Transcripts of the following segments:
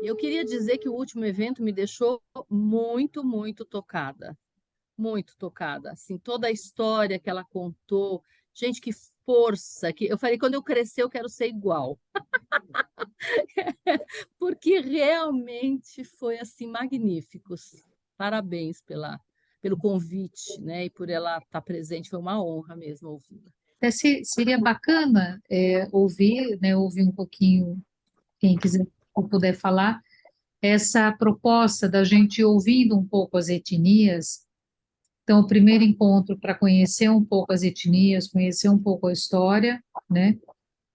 Eu queria dizer que o último evento me deixou muito, muito tocada. Assim, toda a história que ela contou, gente, que força, que eu falei, quando eu crescer eu quero ser igual, porque realmente foi assim magnífico. Parabéns pelo convite, né? E por ela estar presente, foi uma honra mesmo ouvi-la. Até seria bacana ouvir, né, ouvir um pouquinho, quem quiser ou puder falar, essa proposta da gente ouvindo um pouco as etnias. Então, o primeiro encontro para conhecer um pouco as etnias, conhecer um pouco a história, né?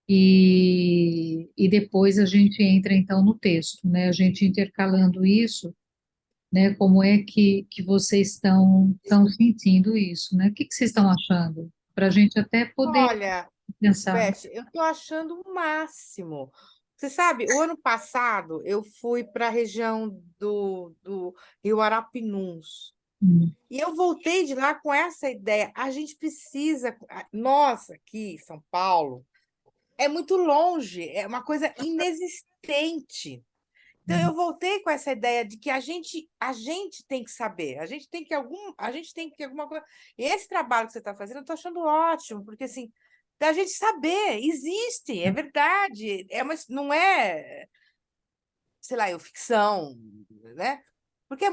E depois a gente entra então no texto, né? A gente intercalando isso, né? Como é que vocês estão sentindo isso, né? O que vocês estão achando? Para a gente até poder Olha, pensar. Beth, eu estou achando o máximo. Você sabe, o ano passado eu fui para a região do Rio Arapinuns. Hum, E eu voltei de lá com essa ideia. A gente precisa. Nossa, aqui, São Paulo, é muito longe, é uma coisa inexistente. Então, eu voltei com essa ideia de que a gente tem que saber, a gente tem que alguma coisa. E esse trabalho que você está fazendo, eu estou achando ótimo, porque assim, da gente saber, existe, é verdade, não é, sei lá, ficção, né? Porque é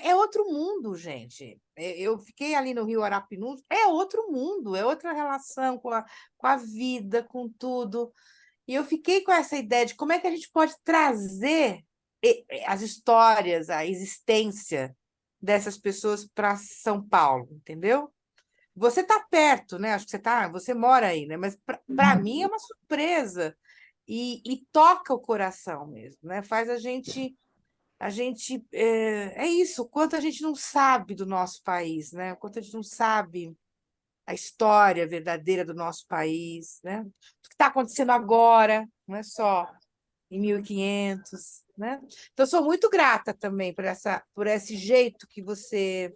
é outro mundo, gente. Eu fiquei ali no Rio Arapinus, é outro mundo, é outra relação com a vida, com tudo. E eu fiquei com essa ideia de como é que a gente pode trazer as histórias, a existência dessas pessoas para São Paulo, entendeu? Você está perto, né? Acho que você mora aí, né? Mas para mim é uma surpresa e toca o coração mesmo, né? Faz é isso, o quanto a gente não sabe do nosso país, né? O quanto a gente não sabe a história verdadeira do nosso país, né? O que está acontecendo agora, não é só em 1500, né? Então, sou muito grata também por esse jeito que você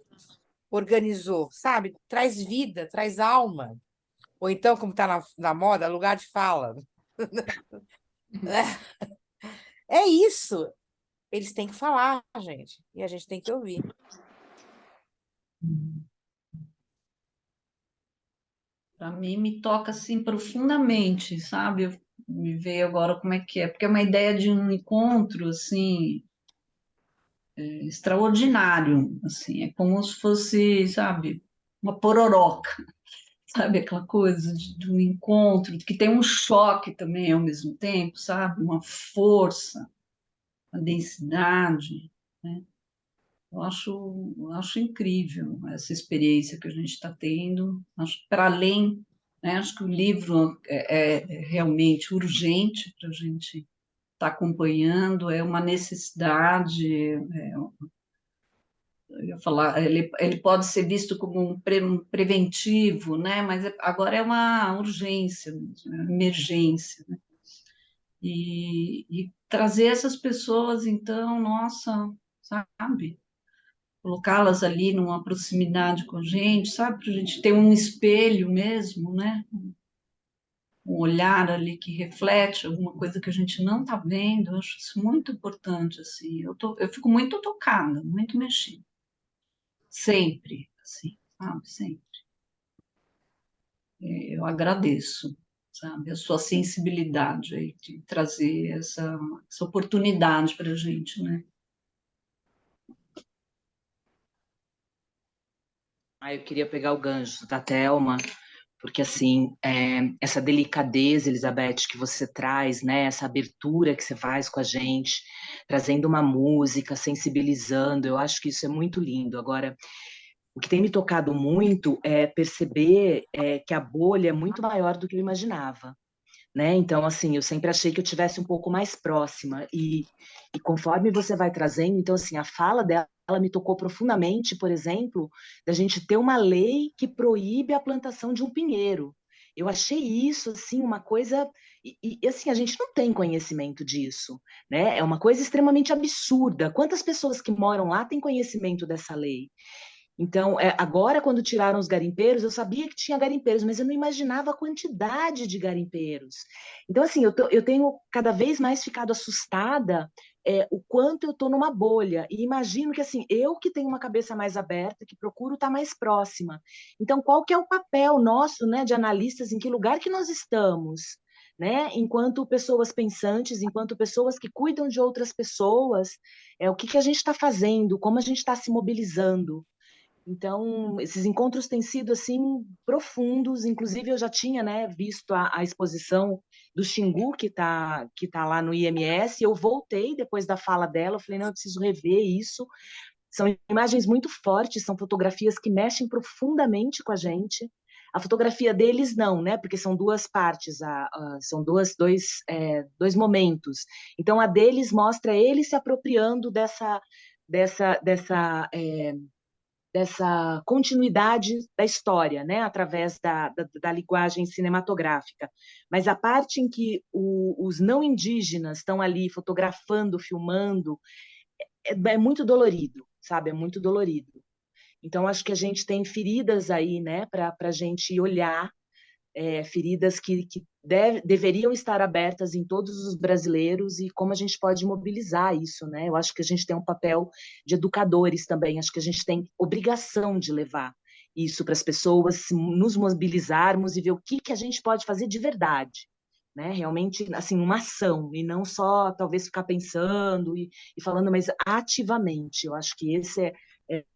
organizou, sabe? Traz vida, traz alma. Ou então, como está na moda, lugar de fala. É isso. Eles têm que falar, gente, e a gente tem que ouvir. Para mim, me toca assim profundamente, sabe? Me veio agora como é que é, porque é uma ideia de um encontro assim extraordinário, assim, é como se fosse, sabe, uma pororoca, sabe, aquela coisa de um encontro que tem um choque também ao mesmo tempo, sabe, uma força, uma densidade, né? Eu acho incrível essa experiência que a gente está tendo. Acho que para além, né, acho que o livro é realmente urgente para a gente estar acompanhando, é uma necessidade. Eu ia falar, ele pode ser visto como um preventivo, né? Mas agora é uma urgência, mesmo, é uma emergência, né? E trazer essas pessoas, então, nossa, sabe? Colocá-las ali numa proximidade com a gente, sabe? Para a gente ter um espelho mesmo, né? Um olhar ali que reflete alguma coisa que a gente não está vendo. Eu acho isso muito importante, assim. Eu fico muito tocada, muito mexida. Sempre, assim, sabe? Sempre. Eu agradeço, sabe? A sua sensibilidade aí de trazer essa oportunidade para a gente, né? Ah, eu queria pegar o gancho da Thelma, porque assim, essa delicadeza, Elizabeth, que você traz, né, essa abertura que você faz com a gente, trazendo uma música, sensibilizando, eu acho que isso é muito lindo. Agora, o que tem me tocado muito é perceber que a bolha é muito maior do que eu imaginava, né? Então, assim, eu sempre achei que eu tivesse um pouco mais próxima e conforme você vai trazendo, então, assim, a fala dela me tocou profundamente, por exemplo, da gente ter uma lei que proíbe a plantação de um pinheiro. Eu achei isso, assim, uma coisa... assim, a gente não tem conhecimento disso, né? É uma coisa extremamente absurda. Quantas pessoas que moram lá têm conhecimento dessa lei? Então, agora, quando tiraram os garimpeiros, eu sabia que tinha garimpeiros, mas eu não imaginava a quantidade de garimpeiros. Então, assim, eu tenho cada vez mais ficado assustada o quanto eu estou numa bolha. E imagino que, assim, eu que tenho uma cabeça mais aberta, que procuro estar mais próxima. Então, qual que é o papel nosso, né, de analistas, em que lugar que nós estamos, né, enquanto pessoas pensantes, enquanto pessoas que cuidam de outras pessoas, o que que a gente está fazendo, como a gente está se mobilizando. Então, esses encontros têm sido assim profundos. Inclusive, eu já tinha, né, visto a exposição do Xingu, que tá lá no IMS. Eu voltei depois da fala dela. Eu falei, não, eu preciso rever isso. São imagens muito fortes, são fotografias que mexem profundamente com a gente. A fotografia deles não, né? Porque são duas partes, são dois momentos. Então, a deles mostra ele se apropriando dessa continuidade da história, né, através da linguagem cinematográfica. Mas a parte em que os não indígenas estão ali fotografando, filmando, é muito dolorido, sabe? É muito dolorido. Então, acho que a gente tem feridas aí, né, para a gente olhar, feridas que deveriam estar abertas em todos os brasileiros e como a gente pode mobilizar isso, né? Eu acho que a gente tem um papel de educadores também, acho que a gente tem obrigação de levar isso para as pessoas, nos mobilizarmos e ver o que que a gente pode fazer de verdade, né? Realmente, assim, uma ação e não só talvez ficar pensando e falando, mas ativamente. Eu acho que esse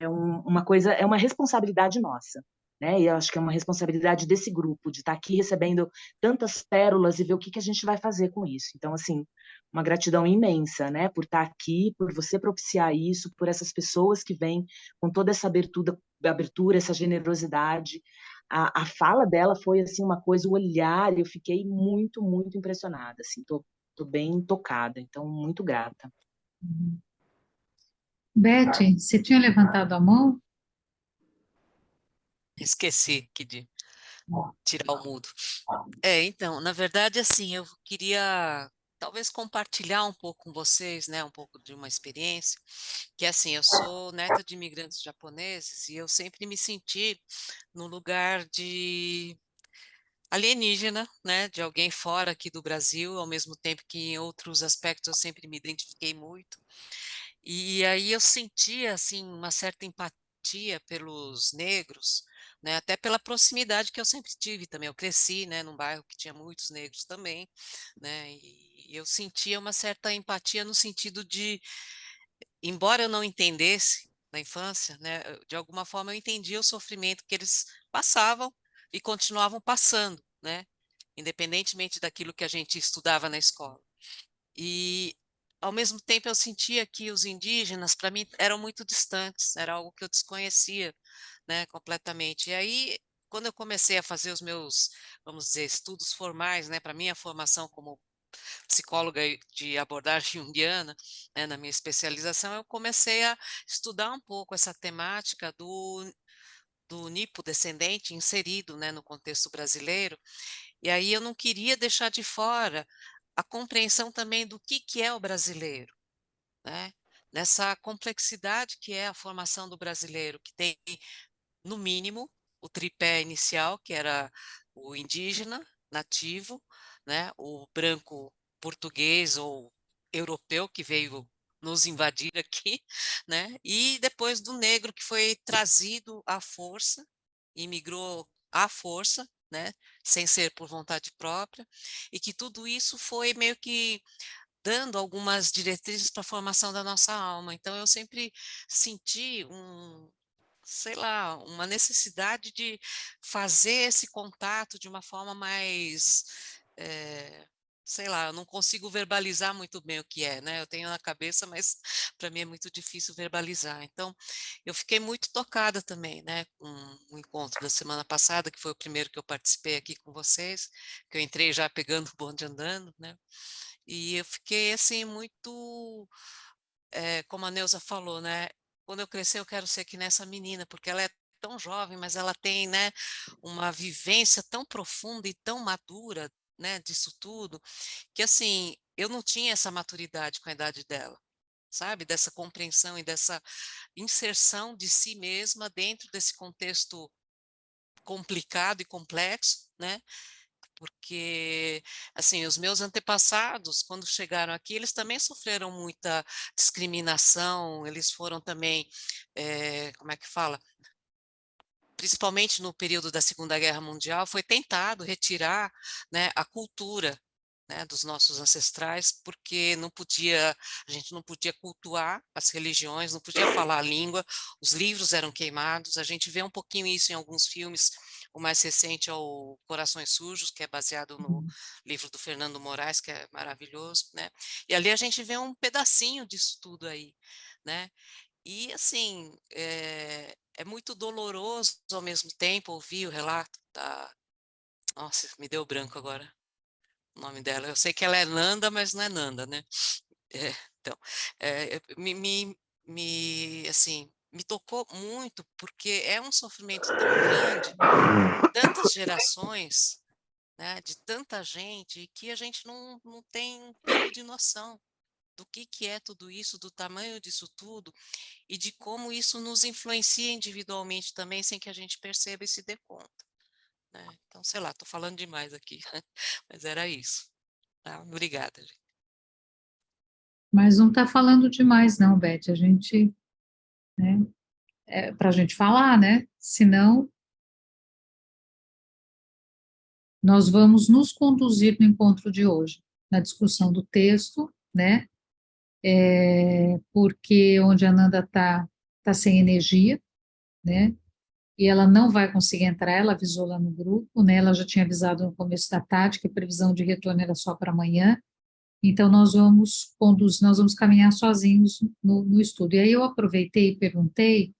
uma coisa, é uma responsabilidade nossa, né? E eu acho que é uma responsabilidade desse grupo, de estar aqui recebendo tantas pérolas e ver o que que a gente vai fazer com isso. Então, assim, uma gratidão imensa, né? Por estar aqui, por você propiciar isso, por essas pessoas que vêm com toda essa abertura, essa generosidade. A fala dela foi, assim, uma coisa, o olhar, eu fiquei muito, muito impressionada, assim, tô bem tocada, então, muito grata. Beth, você tinha levantado a mão? Esqueci aqui de tirar o mudo. Então, na verdade, assim, eu queria talvez compartilhar um pouco com vocês, né, um pouco de uma experiência, que assim, eu sou neta de imigrantes japoneses e eu sempre me senti no lugar de alienígena, né, de alguém fora aqui do Brasil, ao mesmo tempo que em outros aspectos eu sempre me identifiquei muito. E aí eu sentia, assim, uma certa empatia pelos negros, né, até pela proximidade que eu sempre tive também. Eu cresci, né, num bairro que tinha muitos negros também, né, e eu sentia uma certa empatia no sentido de, embora eu não entendesse na infância, né, de alguma forma eu entendia o sofrimento que eles passavam e continuavam passando, né, independentemente daquilo que a gente estudava na escola. E, ao mesmo tempo, eu sentia que os indígenas, para mim, eram muito distantes, era algo que eu desconhecia, né, completamente. E aí, quando eu comecei a fazer os meus, vamos dizer, estudos formais, né, para minha formação como psicóloga de abordagem junguiana, né, na minha especialização, eu comecei a estudar um pouco essa temática do nipo descendente inserido, né, no contexto brasileiro, e aí eu não queria deixar de fora a compreensão também do que é o brasileiro, né? Nessa complexidade que é a formação do brasileiro, que tem, no mínimo, o tripé inicial, que era o indígena, nativo, né? O branco português ou europeu que veio nos invadir aqui, né? E depois do negro que foi trazido à força, imigrou à força, né? Sem ser por vontade própria, e que tudo isso foi meio que dando algumas diretrizes para a formação da nossa alma. Então eu sempre senti sei lá, uma necessidade de fazer esse contato de uma forma mais, sei lá, eu não consigo verbalizar muito bem o que é, né? Eu tenho na cabeça, mas para mim é muito difícil verbalizar. Então, eu fiquei muito tocada também, né, com o encontro da semana passada, que foi o primeiro que eu participei aqui com vocês, que eu entrei já pegando o bonde andando, né? E eu fiquei assim muito, como a Neuza falou, né? Quando eu crescer, eu quero ser que nessa menina, porque ela é tão jovem, mas ela tem, né, uma vivência tão profunda e tão madura, né, disso tudo, que assim, eu não tinha essa maturidade com a idade dela, sabe? Dessa compreensão e dessa inserção de si mesma dentro desse contexto complicado e complexo, né? Porque, assim, os meus antepassados, quando chegaram aqui, eles também sofreram muita discriminação, eles foram também, como é que fala? Principalmente no período da Segunda Guerra Mundial, foi tentado retirar, né, a cultura, né, dos nossos ancestrais, porque a gente não podia cultuar as religiões, não podia falar a língua, os livros eram queimados, a gente vê um pouquinho isso em alguns filmes, o mais recente é o Corações Sujos, que é baseado no livro do Fernando Moraes, que é maravilhoso, né, e ali a gente vê um pedacinho disso tudo aí, né, e assim, é muito doloroso ao mesmo tempo ouvir o relato da... Nossa, me deu branco agora o nome dela. Eu sei que ela é Nanda, mas não é Nanda, né? É, então, assim, me tocou muito, porque é um sofrimento tão grande, tantas gerações, né, de tanta gente, e que a gente não tem um pingo de noção do que é tudo isso, do tamanho disso tudo, e de como isso nos influencia individualmente também, sem que a gente perceba e se dê conta, né? Então, sei lá, estou falando demais aqui, mas era isso. Tá? Obrigada, gente. Mas não está falando demais, não, Beth. A gente, né, para a gente falar, né? Senão, nós vamos nos conduzir no encontro de hoje, na discussão do texto, né? Porque onde a Nanda tá sem energia, né? E ela não vai conseguir entrar, ela avisou lá no grupo, né? Ela já tinha avisado no começo da tarde que a previsão de retorno era só para amanhã. Então, nós vamos caminhar sozinhos no estudo. E aí eu aproveitei e perguntei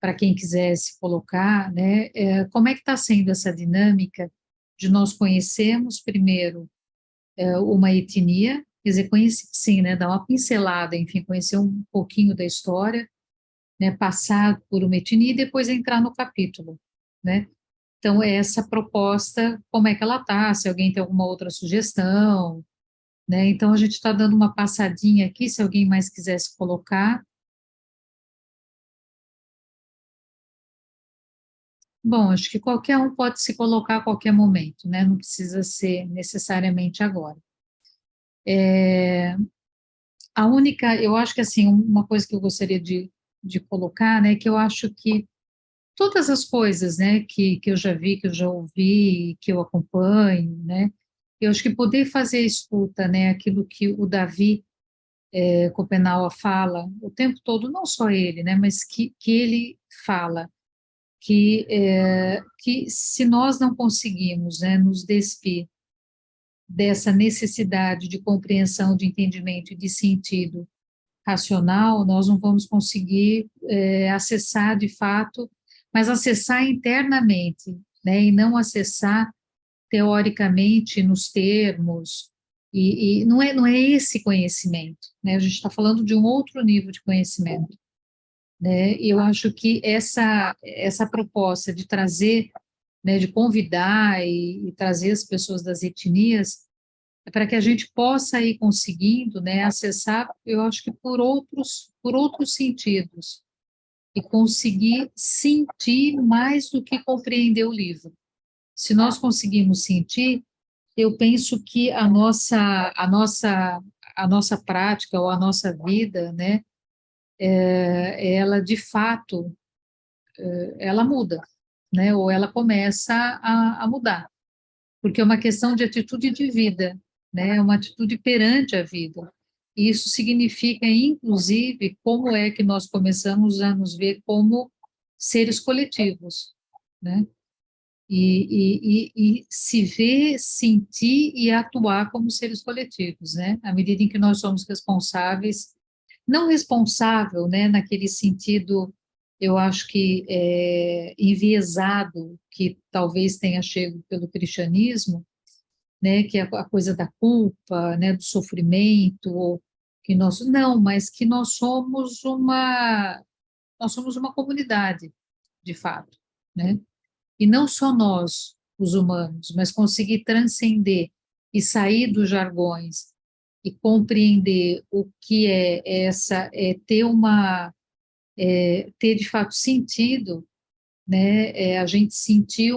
para quem quisesse colocar, né, como é que está sendo essa dinâmica de nós conhecermos primeiro uma etnia, quer dizer, conhecer, sim, né, dar uma pincelada, enfim, conhecer um pouquinho da história, né, passar por uma etnia e depois entrar no capítulo, né? Então, essa proposta, como é que ela está? Se alguém tem alguma outra sugestão, né? Então, a gente está dando uma passadinha aqui, se alguém mais quisesse colocar. Bom, acho que qualquer um pode se colocar a qualquer momento, né? Não precisa ser necessariamente agora. A única, eu acho que assim, uma coisa que eu gostaria de colocar, né, que eu acho que todas as coisas, né, que eu já vi, que eu já ouvi, que eu acompanho, né, eu acho que poder fazer a escuta, né, aquilo que o Davi Copenaua fala o tempo todo, não só ele, né, mas que ele fala, que se nós não conseguimos, né, nos despir dessa necessidade de compreensão, de entendimento e de sentido racional, nós não vamos conseguir acessar de fato, mas acessar internamente, né, e não acessar teoricamente nos termos, e não é esse conhecimento, né, a gente está falando de um outro nível de conhecimento, né, e eu acho que essa proposta de trazer, né, de convidar e trazer as pessoas das etnias, para que a gente possa ir conseguindo, né, acessar, eu acho que por outros sentidos, e conseguir sentir mais do que compreender o livro. Se nós conseguirmos sentir, eu penso que a nossa prática ou a nossa vida, né, ela de fato, ela muda, né, ou ela começa a mudar, porque é uma questão de atitude de vida, né, é uma atitude perante a vida. E isso significa, inclusive, como é que nós começamos a nos ver como seres coletivos, né? E se ver, sentir e atuar como seres coletivos, né? À medida em que nós somos responsáveis, não responsável, né, naquele sentido, eu acho que enviesado, que talvez tenha chego pelo cristianismo, né, que é a coisa da culpa, né, do sofrimento, ou que nós, não, mas que nós somos uma comunidade, de fato, né? E não só nós, os humanos, mas conseguir transcender e sair dos jargões e compreender o que ter de fato sentido, né? A gente sentir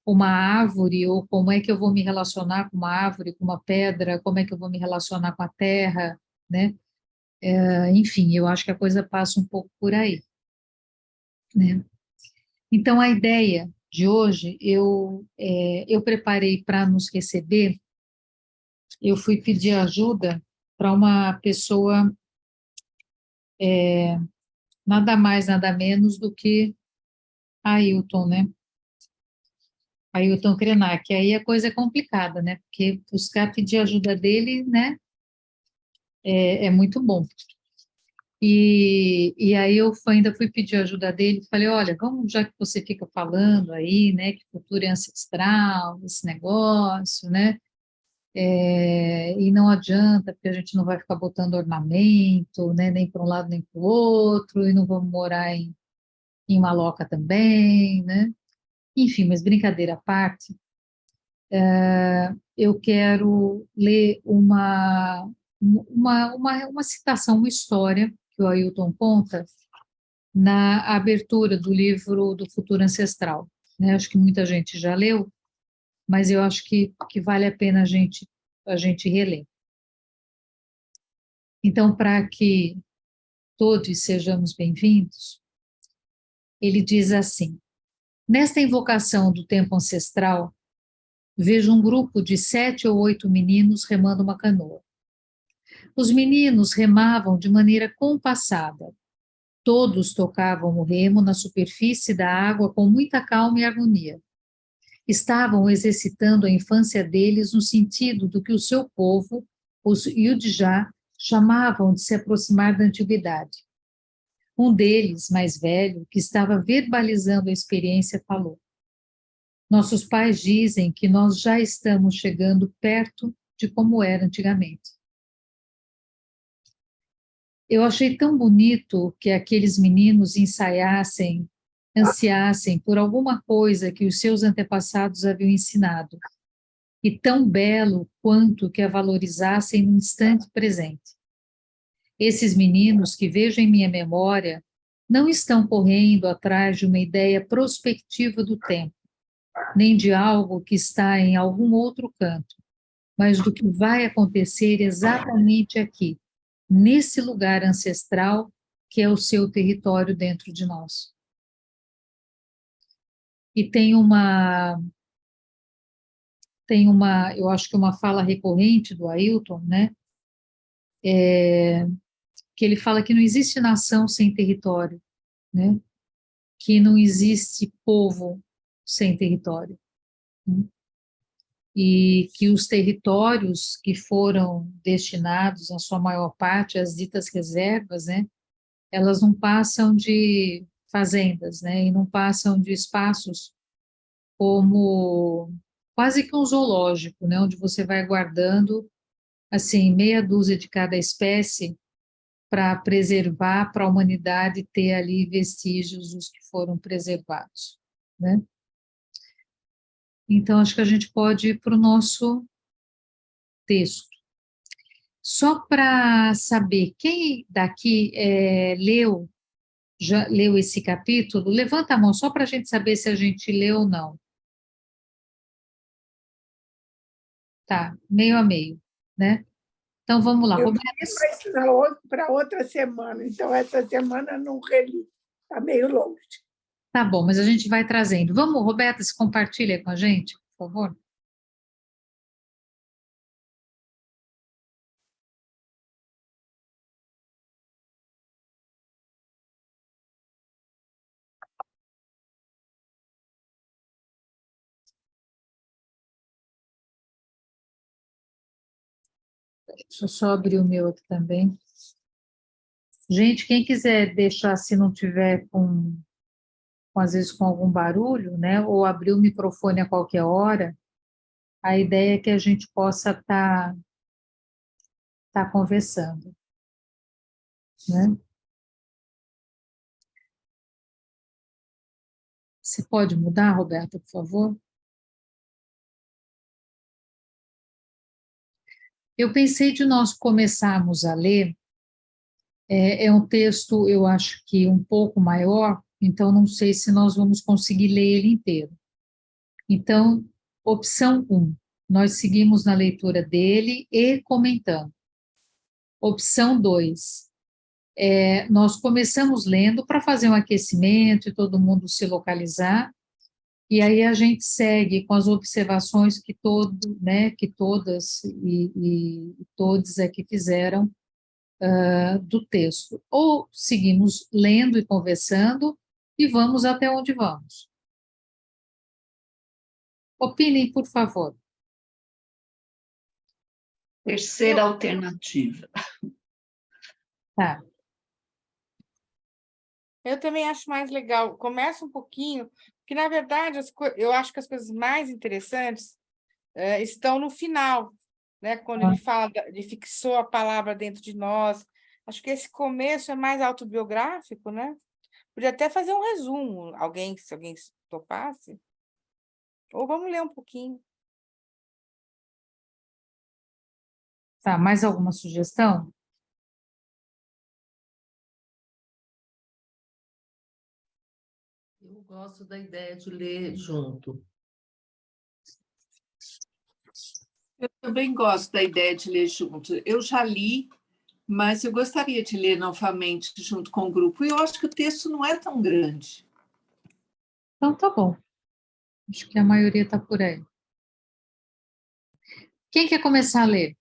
uma árvore, ou como é que eu vou me relacionar com uma árvore, com uma pedra, como é que eu vou me relacionar com a terra, né? Enfim, eu acho que a coisa passa um pouco por aí, né? Então, a ideia de hoje, eu preparei para nos receber, eu fui pedir ajuda para uma pessoa, nada mais, nada menos do que Ailton, né? Ailton Krenak. Aí a coisa é complicada, né? Porque buscar pedir ajuda dele, né? É muito bom. E aí eu ainda fui pedir ajuda dele, falei, olha, vamos, já que você fica falando aí, né, que cultura é ancestral, esse negócio, né, e não adianta, porque a gente não vai ficar botando ornamento, né, nem para um lado nem para o outro, e não vamos morar em Maloca também, né, enfim, mas brincadeira à parte, eu quero ler uma citação, uma história que o Ailton conta na abertura do livro do Futuro Ancestral, né? Acho que muita gente já leu, mas eu acho que vale a pena a gente reler. Então, para que todos sejamos bem-vindos, ele diz assim: nesta invocação do tempo ancestral, vejo um grupo de 7 ou 8 meninos remando uma canoa. Os meninos remavam de maneira compassada. Todos tocavam o remo na superfície da água com muita calma e harmonia. Estavam exercitando a infância deles no sentido do que o seu povo, os Yudjá, chamavam de se aproximar da antiguidade. Um deles, mais velho, que estava verbalizando a experiência, falou: nossos pais dizem que nós já estamos chegando perto de como era antigamente. Eu achei tão bonito que aqueles meninos ensaiassem, ansiassem por alguma coisa que os seus antepassados haviam ensinado, e tão belo quanto que a valorizassem no instante presente. Esses meninos que vejo em minha memória não estão correndo atrás de uma ideia prospectiva do tempo, nem de algo que está em algum outro canto, mas do que vai acontecer exatamente aqui, nesse lugar ancestral que é o seu território dentro de nós. E eu acho que uma fala recorrente do Ailton, né, que ele fala que não existe nação sem território, né, que não existe povo sem território, né, e que os territórios que foram destinados, na sua maior parte, às ditas reservas, né, elas não passam de fazendas, né, e não passam de espaços como quase que um zoológico, né, onde você vai guardando, assim, meia dúzia de cada espécie para preservar, para a humanidade ter ali vestígios dos que foram preservados, né? Então, acho que a gente pode ir para o nosso texto. Só para saber, quem daqui já leu esse capítulo, levanta a mão, só para a gente saber se a gente leu ou não. Tá, meio a meio, né? Então, vamos lá. Eu para outra semana, então essa semana não reli, está meio longe. Tá bom, mas a gente vai trazendo. Vamos, Roberta, se compartilha com a gente, por favor. Deixa eu só abrir o meu aqui também. Gente, quem quiser deixar, se não tiver às vezes com algum barulho, né, ou abrir o microfone a qualquer hora, a ideia é que a gente possa estar conversando, né? Você pode mudar, Roberta, por favor? Eu pensei de nós começarmos a ler, é um texto, eu acho que um pouco maior, então não sei se nós vamos conseguir ler ele inteiro. Então, opção 1, nós seguimos na leitura dele e comentamos. Opção 2, nós começamos lendo para fazer um aquecimento e todo mundo se localizar, e aí a gente segue com as observações que que todas e todos aqui fizeram do texto. Ou seguimos lendo e conversando e vamos até onde vamos. Opinem, por favor. Terceira alternativa. Tá. Eu também acho mais legal. Começa um pouquinho, porque, na verdade, eu acho que as coisas mais interessantes estão no final, né? Quando ele fala, ele fixou a palavra dentro de nós. Acho que esse começo é mais autobiográfico, né? Podia até fazer um resumo, se alguém topasse. Ou vamos ler um pouquinho. Tá, mais alguma sugestão? Eu gosto da ideia de ler junto. Eu também gosto da ideia de ler junto. Eu já li, mas eu gostaria de ler novamente junto com o grupo. E eu acho que o texto não é tão grande. Então, tá bom. Acho que a maioria está por aí. Quem quer começar a ler?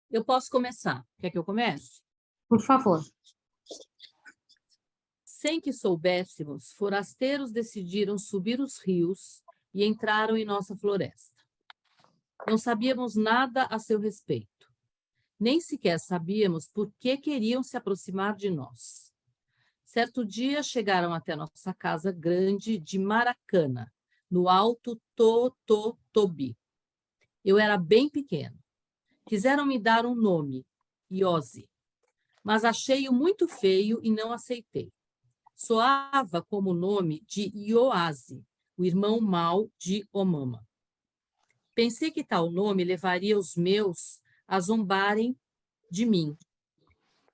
Eu posso começar. Quer que eu comece? Por favor. Sem que soubéssemos, forasteiros decidiram subir os rios e entraram em nossa floresta. Não sabíamos nada a seu respeito. Nem sequer sabíamos por que queriam se aproximar de nós. Certo dia chegaram até nossa casa grande de Maracana, no Alto Tototobi. Eu era bem pequeno. Quiseram me dar um nome, Iose, mas achei-o muito feio e não aceitei. Soava como o nome de Ioase, o irmão mau de Omama. Pensei que tal nome levaria os meus a zombarem de mim.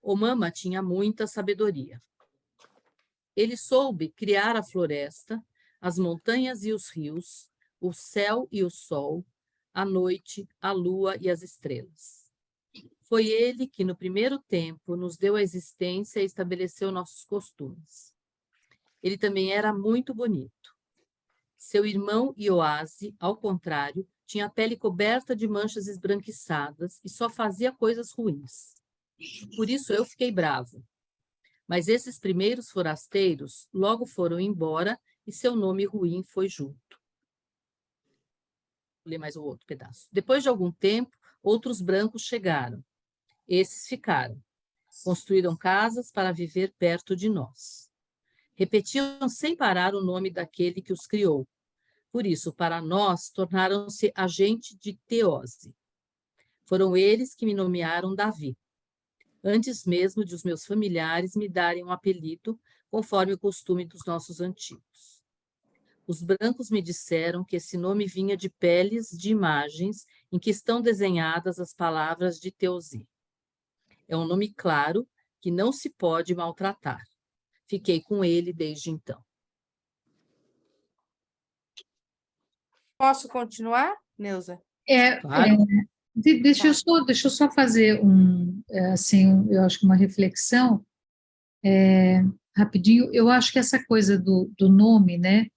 Omama tinha muita sabedoria. Ele soube criar a floresta, as montanhas e os rios, o céu e o sol, a noite, a lua e as estrelas. Foi ele que, no primeiro tempo, nos deu a existência e estabeleceu nossos costumes. Ele também era muito bonito. Seu irmão Ioase, ao contrário, tinha a pele coberta de manchas esbranquiçadas e só fazia coisas ruins. Por isso eu fiquei bravo. Mas esses primeiros forasteiros logo foram embora e seu nome ruim foi junto. Vou ler mais o outro pedaço. Depois de algum tempo, outros brancos chegaram. Esses ficaram. Construíram casas para viver perto de nós. Repetiam sem parar o nome daquele que os criou. Por isso, para nós, tornaram-se agente de Teose. Foram eles que me nomearam Davi, antes mesmo de os meus familiares me darem um apelido, conforme o costume dos nossos antigos. Os brancos me disseram que esse nome vinha de peles de imagens em que estão desenhadas as palavras de Teose. É um nome claro que não se pode maltratar. Fiquei com ele desde então. Posso continuar, Neuza? Claro. Deixa eu só fazer eu acho que uma reflexão rapidinho. Eu acho que essa coisa do nome, né?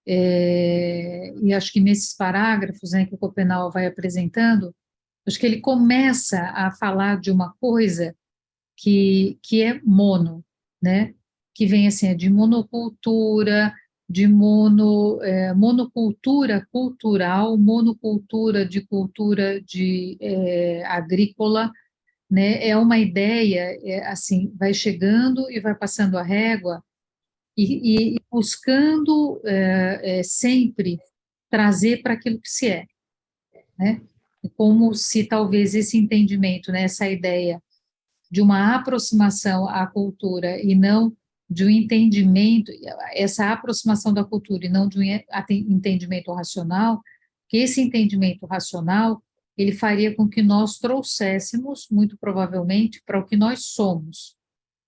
E acho que nesses parágrafos, né, que o Copenau vai apresentando, acho que ele começa a falar de uma coisa que é mono, né? Que vem assim, de monocultura, de monocultura cultural, monocultura de agrícola, né? É uma ideia, assim, vai chegando e vai passando a régua e buscando sempre trazer para aquilo que se é, né? Como se talvez esse entendimento, né, essa ideia de uma aproximação à cultura e não de um entendimento, essa aproximação da cultura e não de um entendimento racional, que esse entendimento racional, ele faria com que nós trouxéssemos, muito provavelmente, para o que nós somos.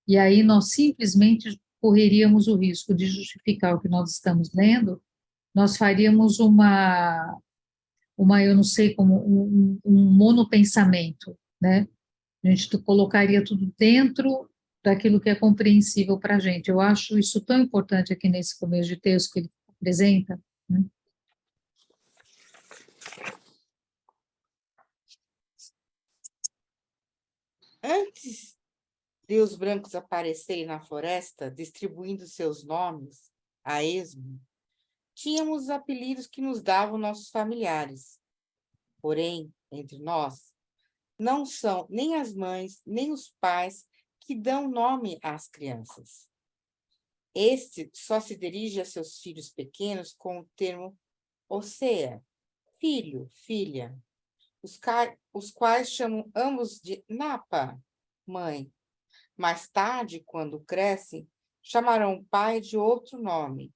E aí nós simplesmente correríamos o risco de justificar o que nós estamos lendo, nós faríamos eu não sei, como um monopensamento, né? A gente colocaria tudo dentro daquilo que é compreensível para a gente. Eu acho isso tão importante aqui nesse começo de texto que ele apresenta, né? Antes de os brancos aparecerem na floresta, distribuindo seus nomes a esmo, tínhamos os apelidos que nos davam nossos familiares. Porém, entre nós, não são nem as mães, nem os pais que dão nome às crianças. Este só se dirige a seus filhos pequenos com o termo Ocea, filho, filha, os quais chamam ambos de Napa, mãe. Mais tarde, quando crescem, chamarão o pai de outro nome,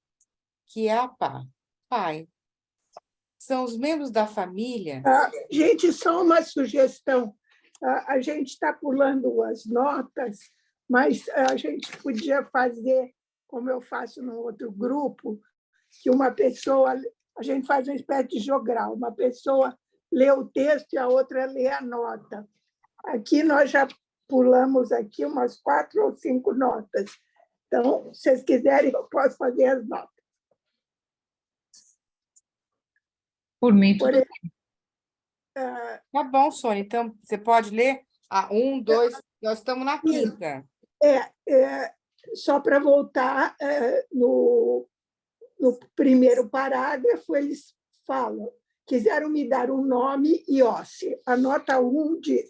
que é Apá, pai. São os membros da família. Gente, só uma sugestão. A gente está pulando as notas, mas a gente podia fazer, como eu faço no outro grupo, que uma pessoa, a gente faz uma espécie de jogral, uma pessoa lê o texto e a outra lê a nota. Aqui nós já pulamos aqui umas 4 ou 5 notas. Então, se vocês quiserem, eu posso fazer as notas. Por mim, tudo bem. Tá bom, Sônia. Então, você pode ler a 1, 2, nós estamos na quinta. Só para voltar, no primeiro parágrafo, eles falam: quiseram me dar um nome, Iossi. A nota 1 diz: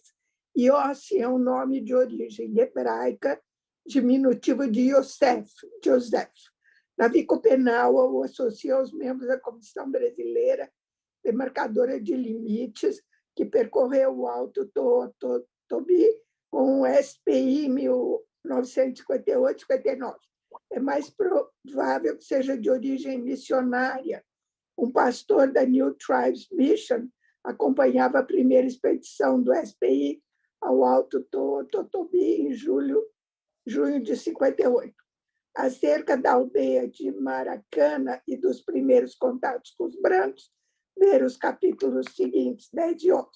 Iossi é um nome de origem hebraica, diminutivo de Yosef. Davi Copenau o associa aos membros da Comissão Brasileira Demarcadora de Limites, que percorreu o Alto Tobi com o SPI 1958-59. É mais provável que seja de origem missionária. Um pastor da New Tribes Mission acompanhava a primeira expedição do SPI ao Alto Tobi em junho de 58. Acerca da aldeia de Maracana e dos primeiros contatos com os brancos, ver os capítulos seguintes, 10 e 11.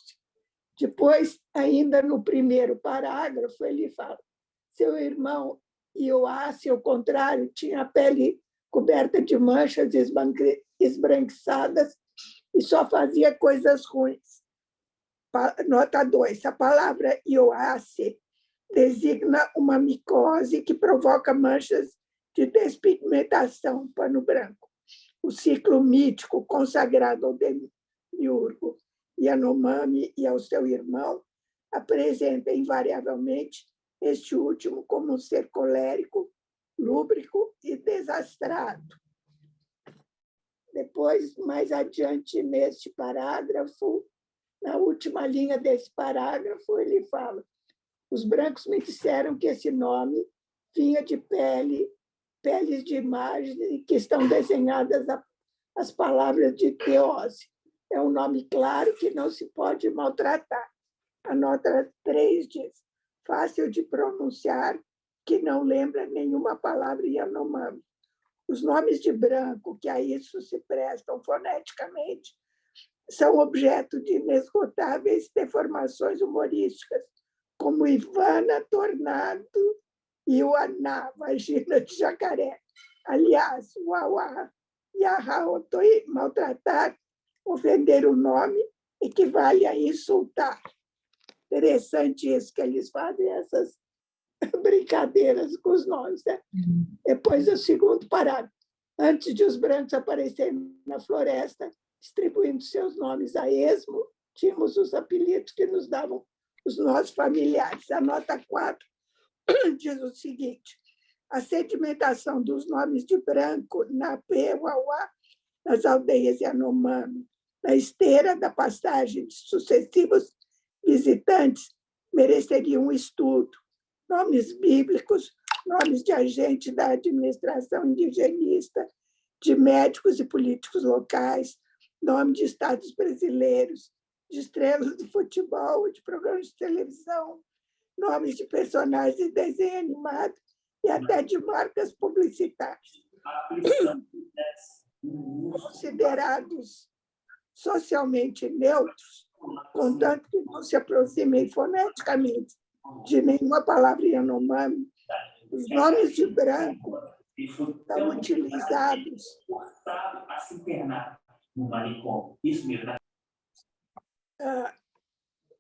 Depois, ainda no primeiro parágrafo, ele fala: seu irmão Ioassi, ao contrário, tinha a pele coberta de manchas esbranquiçadas e só fazia coisas ruins. Nota 2. A palavra Ioassi designa uma micose que provoca manchas de despigmentação, pano branco. O ciclo mítico consagrado ao demiurgo Yanomami e ao seu irmão apresenta invariavelmente este último como um ser colérico, lúbrico e desastrado. Depois, mais adiante neste parágrafo, na última linha desse parágrafo, ele fala: os brancos me disseram que esse nome vinha de peles de imagens que estão desenhadas as palavras de Teose. É um nome claro que não se pode maltratar. A nota 3 diz: fácil de pronunciar, que não lembra nenhuma palavra Yanomami. Os nomes de branco que a isso se prestam foneticamente são objeto de inesgotáveis deformações humorísticas, como Ivana, Tornado, e o Aná, vagina de jacaré. Aliás, o Auá e a Raotoi, maltratar, ofender o nome, equivale a insultar. Interessante isso, que eles fazem essas brincadeiras com os nomes, né? Depois, o segundo parágrafo. Antes de os brancos aparecerem na floresta, distribuindo seus nomes a esmo, tínhamos os apelidos que nos davam os nossos familiares. A nota 4 diz o seguinte: a sedimentação dos nomes de branco na Uauá, nas aldeias Yanomami, na esteira da passagem de sucessivos visitantes, mereceria um estudo. Nomes bíblicos, nomes de agentes da administração indigenista, de médicos e políticos locais, nome de estados brasileiros, de estrelas de futebol, de programas de televisão, nomes de personagens de desenho animado e até de marcas publicitárias, considerados socialmente neutros, contanto que não se aproximem foneticamente de nenhuma palavra Yanomami. Os nomes de branco são utilizados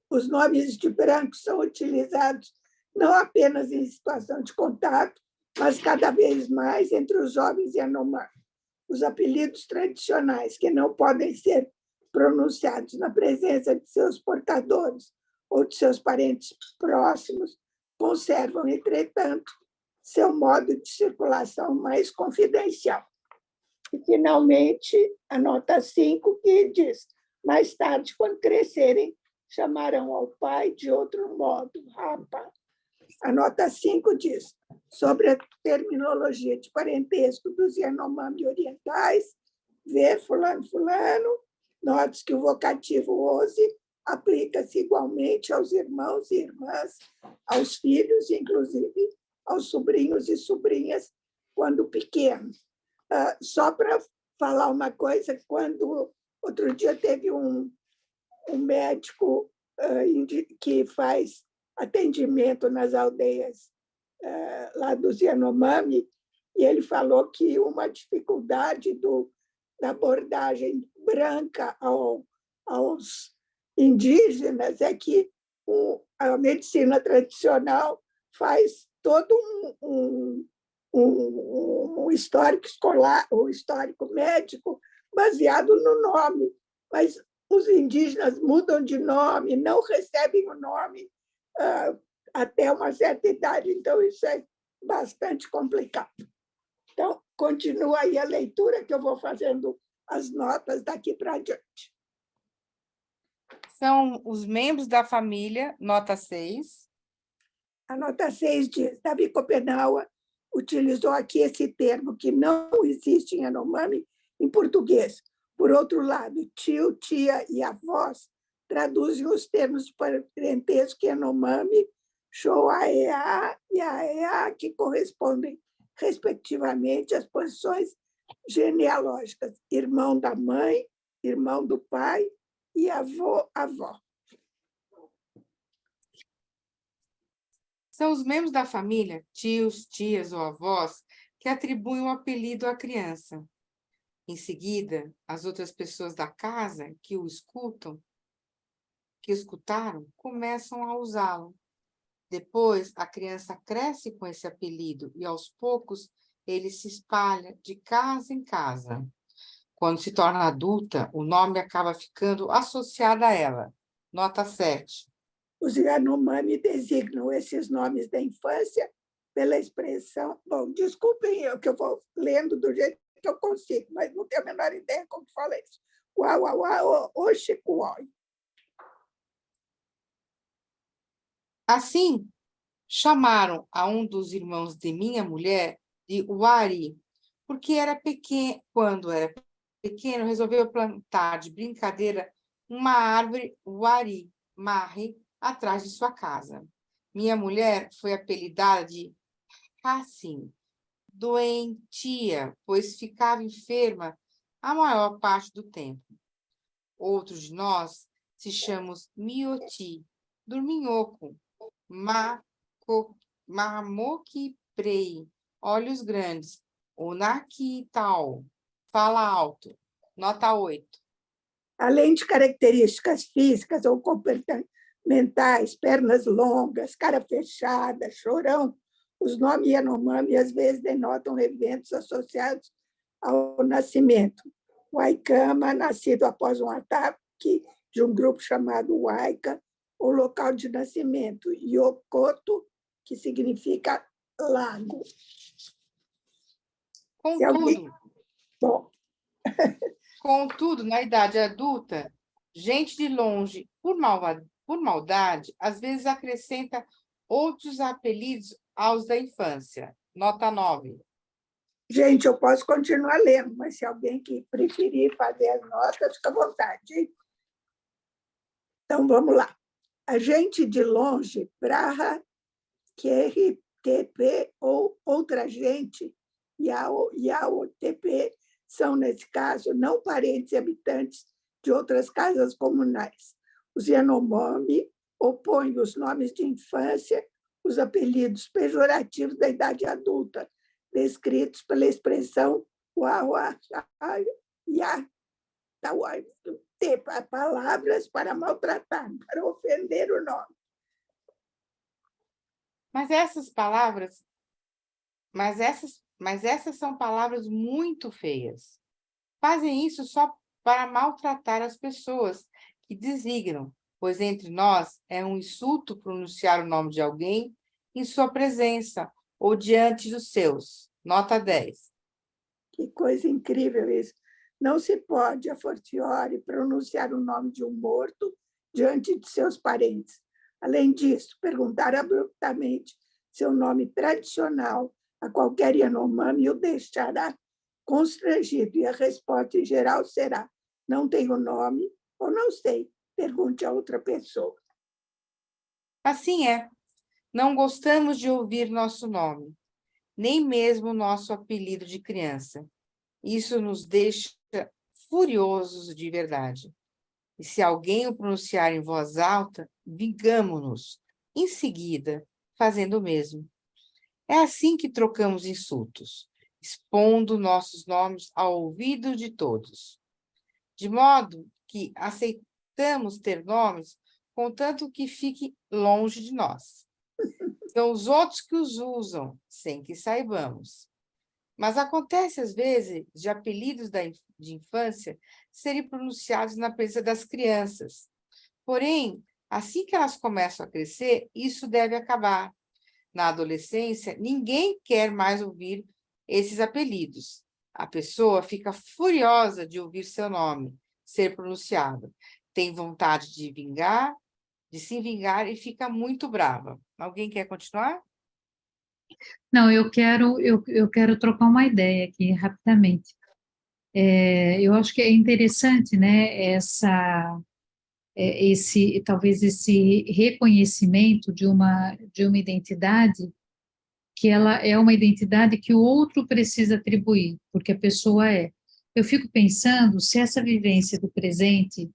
os nomes de branco são utilizados não apenas em situação de contato, mas cada vez mais entre os jovens Yanomami. Os apelidos tradicionais, que não podem ser pronunciados na presença de seus portadores ou de seus parentes próximos, conservam, entretanto, seu modo de circulação mais confidencial. E, finalmente, a nota 5, que diz: mais tarde, quando crescerem, chamarão ao pai de outro modo, Rapa. A nota 5 diz: sobre a terminologia de parentesco dos Yanomami orientais, vê fulano, fulano, note que o vocativo ose aplica-se igualmente aos irmãos e irmãs, aos filhos, inclusive aos sobrinhos e sobrinhas, quando pequenos. Só para falar uma coisa, quando outro dia teve um médico que faz atendimento nas aldeias lá dos Yanomami, e ele falou que uma dificuldade da abordagem branca aos indígenas é que a medicina tradicional faz todo um histórico escolar, um histórico médico baseado no nome, mas os indígenas mudam de nome, não recebem o nome até uma certa idade, então isso é bastante complicado. Então, continua aí a leitura, que eu vou fazendo as notas daqui para diante. São os membros da família, nota 6. A nota 6 diz: Davi Copenaua utilizou aqui esse termo que não existe em Yanomami em português. Por outro lado, tio, tia e avós traduzem os termos de parentesco Yanomami, Shoaea e Aea, que correspondem, respectivamente, às posições genealógicas: irmão da mãe, irmão do pai e avô, avó. São os membros da família, tios, tias ou avós, que atribuem um apelido à criança. Em seguida, as outras pessoas da casa que escutaram, começam a usá-lo. Depois, a criança cresce com esse apelido e, aos poucos, ele se espalha de casa em casa. Quando se torna adulta, o nome acaba ficando associado a ela. Nota 7. Os Yanomami designam esses nomes da infância pela expressão... Bom, desculpem eu, que eu vou lendo do jeito que eu consigo, mas não tenho a menor ideia como fala isso. Uauauá, oxikuoi. Assim, chamaram a um dos irmãos de minha mulher de Wari, porque quando era pequeno, resolveu plantar de brincadeira uma árvore Wari, marre, atrás de sua casa. Minha mulher foi apelidada de Hassim, doentia, pois ficava enferma a maior parte do tempo. Outros de nós se chamamos Mioti, dorminhoco, Mamoki Prei, olhos grandes, Onaki Tal, fala alto, nota 8. Além de características físicas ou comportamentais, pernas longas, cara fechada, chorão, os nomes Yanomami às vezes denotam eventos associados ao nascimento. Waikama, nascido após um ataque de um grupo chamado Waika, o local de nascimento. Yokoto, que significa lago. Contudo, na idade adulta, gente de longe, por maldade, às vezes acrescenta outros apelidos aos da infância. Nota 9. Gente, eu posso continuar lendo, mas se alguém que preferir fazer as notas, fica à vontade. Hein? Então, vamos lá. A gente de longe, Praha Keri TP ou outra gente, e a ou TP são, nesse caso, não parentes e habitantes de outras casas comunais. Os Yanomami opõem os nomes de infância, os apelidos pejorativos da idade adulta, descritos pela expressão palavras para maltratar, para ofender o nome. Mas essas palavras, mas essas são palavras muito feias. Fazem isso só para maltratar as pessoas que designam, pois entre nós é um insulto pronunciar o nome de alguém em sua presença ou diante dos seus. Nota 10. Que coisa incrível isso. Não se pode, a fortiori, pronunciar o nome de um morto diante de seus parentes. Além disso, perguntar abruptamente seu nome tradicional a qualquer Yanomami o deixará constrangido, e a resposta em geral será: não tenho nome ou não sei, pergunte a outra pessoa. Assim é. Não gostamos de ouvir nosso nome, nem mesmo nosso apelido de criança. Isso nos deixa furiosos de verdade. E se alguém o pronunciar em voz alta, vingamo-nos em seguida, fazendo o mesmo. É assim que trocamos insultos, expondo nossos nomes ao ouvido de todos. De modo que aceitamos ter nomes, contanto que fique longe de nós. São os outros que os usam, sem que saibamos. Mas acontece, às vezes, de apelidos de infância serem pronunciados na presença das crianças. Porém, assim que elas começam a crescer, isso deve acabar. Na adolescência, ninguém quer mais ouvir esses apelidos. A pessoa fica furiosa de ouvir seu nome ser pronunciado. Tem vontade de se vingar e fica muito brava. Alguém quer continuar? Não, eu quero trocar uma ideia aqui rapidamente. Eu acho que é interessante, né, talvez esse reconhecimento de uma identidade, que ela é uma identidade que o outro precisa atribuir, porque a pessoa é. Eu fico pensando se essa vivência do presente,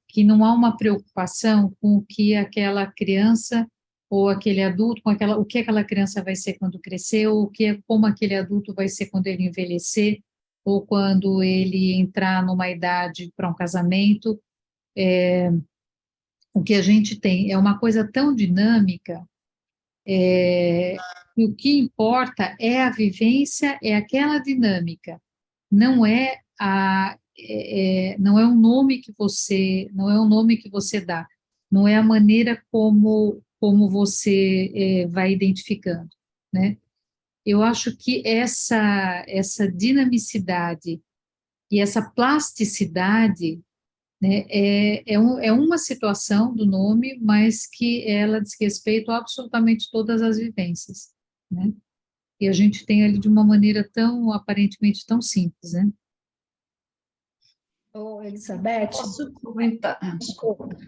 que não há uma preocupação com o que aquela criança ou aquele adulto, o que aquela criança vai ser quando crescer, ou como aquele adulto vai ser quando ele envelhecer, ou quando ele entrar numa idade para um casamento. O que a gente tem é uma coisa tão dinâmica, e o que importa é a vivência, é aquela dinâmica, não é não é um nome que você dá, não é a maneira como você vai identificando, né? Eu acho que essa dinamicidade e essa plasticidade, né, é uma situação do nome, mas que ela diz respeito a absolutamente todas as vivências, né? E a gente tem ali de uma maneira aparentemente tão simples, né? Elizabeth, Posso comentar?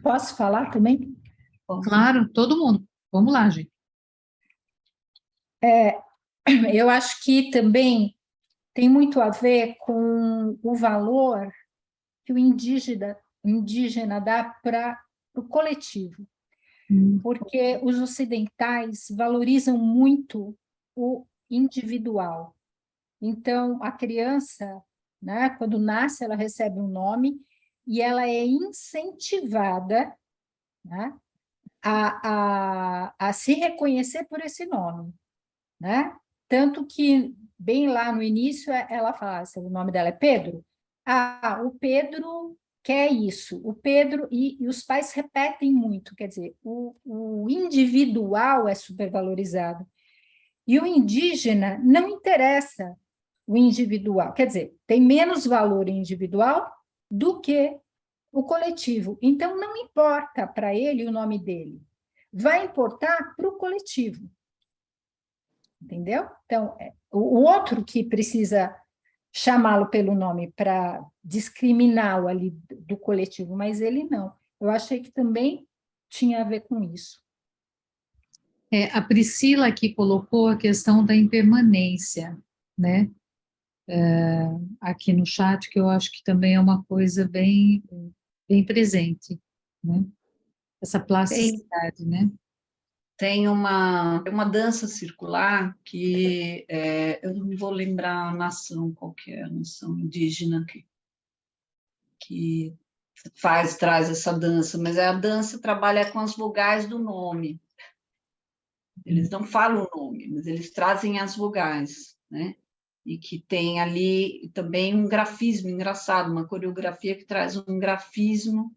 posso falar também? Claro, todo mundo. Vamos lá, gente. Eu acho que também tem muito a ver com o valor que o indígena dá para o coletivo, porque os ocidentais valorizam muito o individual. Então, a criança, né, quando nasce, ela recebe um nome e ela é incentivada, né, a se reconhecer por esse nome, né? Tanto que, bem lá no início, ela fala, o nome dela é Pedro. O Pedro quer isso, o Pedro, e os pais repetem muito, quer dizer, o individual é supervalorizado. E o indígena não interessa o individual, quer dizer, tem menos valor individual do que o coletivo. Então, não importa para ele o nome dele, vai importar para o coletivo. Entendeu? Então, o outro que precisa chamá-lo pelo nome para discriminá-lo ali do coletivo, mas ele não. Eu achei que também tinha a ver com isso. A Priscila aqui colocou a questão da impermanência, né? Aqui no chat, que eu acho que também é uma coisa bem, bem presente, né? Essa plasticidade, né? Tem uma dança circular que eu não vou lembrar a nação, qual que é a nação indígena que traz essa dança, mas a dança trabalha com as vogais do nome. Eles não falam o nome, mas eles trazem as vogais, né? E que tem ali também um grafismo engraçado, uma coreografia que traz um grafismo,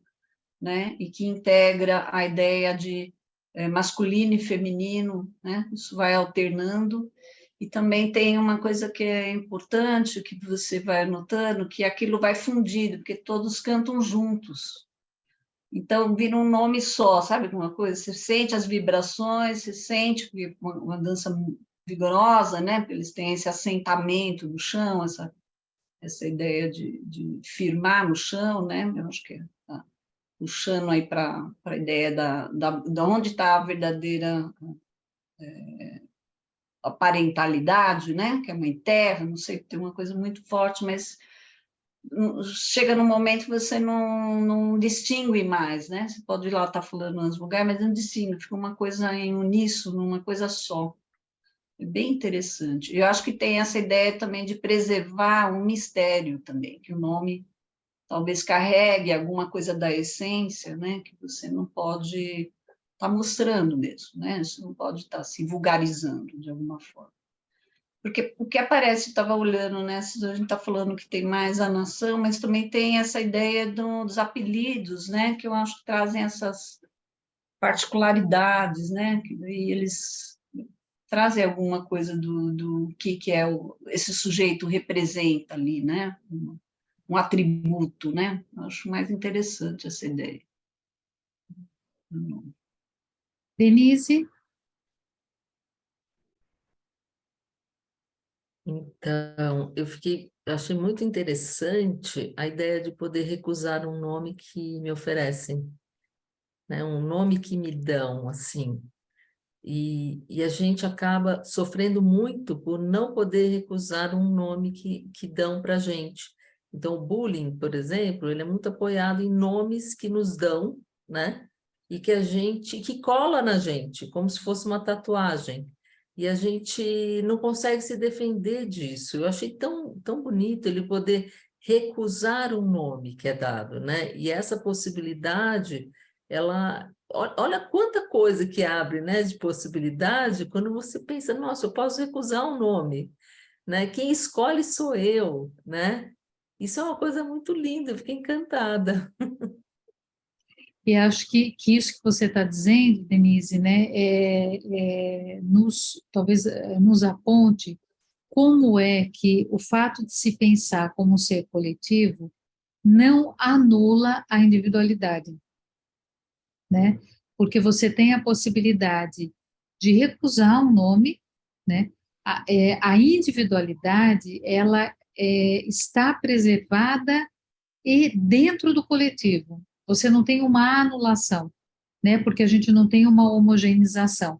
né? E que integra a ideia de masculino e feminino, né? Isso vai alternando. E também tem uma coisa que é importante, que você vai notando, que aquilo vai fundido, porque todos cantam juntos. Então, vira um nome só, sabe alguma coisa? Você sente as vibrações, você sente uma dança vigorosa, né? Porque eles têm esse assentamento no chão, essa ideia de firmar no chão, né? Eu acho que tá puxando aí para a ideia da onde está a verdadeira a parentalidade, né? Que é mãe terra, não sei, tem uma coisa muito forte, mas chega num momento que você não distingue mais, né? Você pode ir lá estar falando nos lugares, mas não distingue, fica uma coisa em uníssono, uma coisa só. É bem interessante. Eu acho que tem essa ideia também de preservar um mistério também, que o nome talvez carregue alguma coisa da essência, né? Que você não pode estar mostrando mesmo, né? Você não pode estar se vulgarizando de alguma forma. Porque o que aparece, estava olhando, né? A gente está falando que tem mais a nação, mas também tem essa ideia dos apelidos, né? Que eu acho que trazem essas particularidades, né? E eles trazem alguma coisa do que esse sujeito representa ali, né? Um atributo, né? Eu acho mais interessante essa ideia. Denise? Então, achei muito interessante a ideia de poder recusar um nome que me oferecem, né? Um nome que me dão, assim. E a gente acaba sofrendo muito por não poder recusar um nome que dão para a gente. Então, o bullying, por exemplo, ele é muito apoiado em nomes que nos dão, né? E que cola na gente, como se fosse uma tatuagem. E a gente não consegue se defender disso. Eu achei tão bonito ele poder recusar um nome que é dado, né? E essa possibilidade, olha quanta coisa que abre, né, de possibilidade quando você pensa, nossa, eu posso recusar um nome, né? Quem escolhe sou eu, né? Isso é uma coisa muito linda, eu fiquei encantada. E acho que isso que você está dizendo, Denise, né, talvez nos aponte como é que o fato de se pensar como ser coletivo não anula a individualidade, né? Porque você tem a possibilidade de recusar um nome, né? A individualidade, ela está preservada e dentro do coletivo. Você não tem uma anulação, né? Porque a gente não tem uma homogeneização.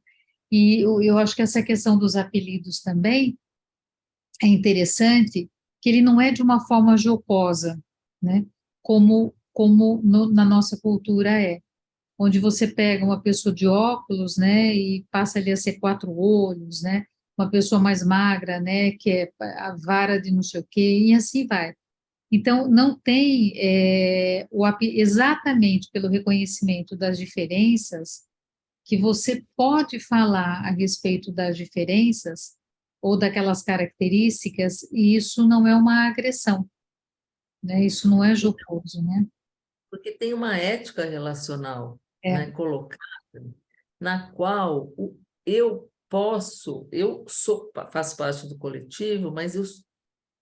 E eu acho que essa questão dos apelidos também é interessante, que ele não é de uma forma jocosa, né? Como na nossa cultura onde você pega uma pessoa de óculos, né, e passa ali a ser quatro olhos, né? Uma pessoa mais magra, né, que é a vara de não sei o quê, e assim vai. Então, não tem exatamente pelo reconhecimento das diferenças que você pode falar a respeito das diferenças ou daquelas características, e isso não é uma agressão, né? Isso não é jocoso, né? Porque tem uma ética relacional, É. né, colocada, na qual faço parte do coletivo, mas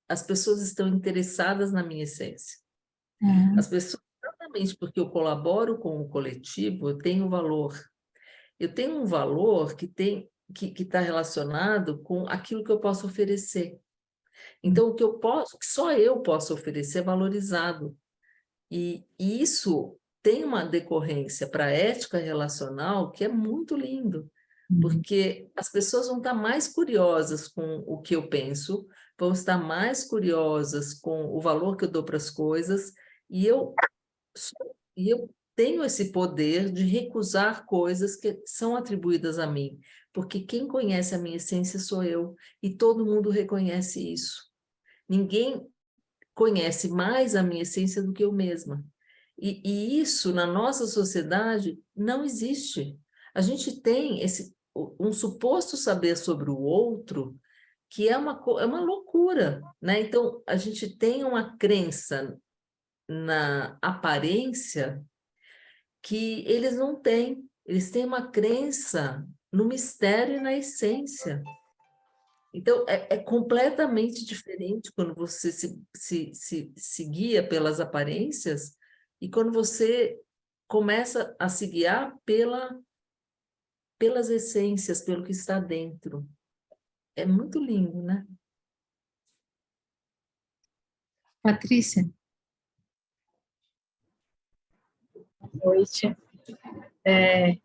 as pessoas estão interessadas na minha essência. As pessoas, exatamente porque eu colaboro com o coletivo, eu tenho um valor. Eu tenho um valor que está relacionado com aquilo que eu posso oferecer. Então, que só eu posso oferecer é valorizado. E isso tem uma decorrência para a ética relacional que é muito lindo, porque as pessoas vão estar mais curiosas com o que eu penso, vão estar mais curiosas com o valor que eu dou para as coisas, e eu tenho esse poder de recusar coisas que são atribuídas a mim, porque quem conhece a minha essência sou eu, e todo mundo reconhece isso. Ninguém conhece mais a minha essência do que eu mesma. E isso, na nossa sociedade, não existe. A gente tem um suposto saber sobre o outro que é uma loucura, né? Então, a gente tem uma crença na aparência que eles não têm. Eles têm uma crença no mistério e na essência. Então, é completamente diferente quando você se guia pelas aparências e quando você começa a se guiar pelas essências, pelo que está dentro. É muito lindo, né? Patrícia? Boa noite.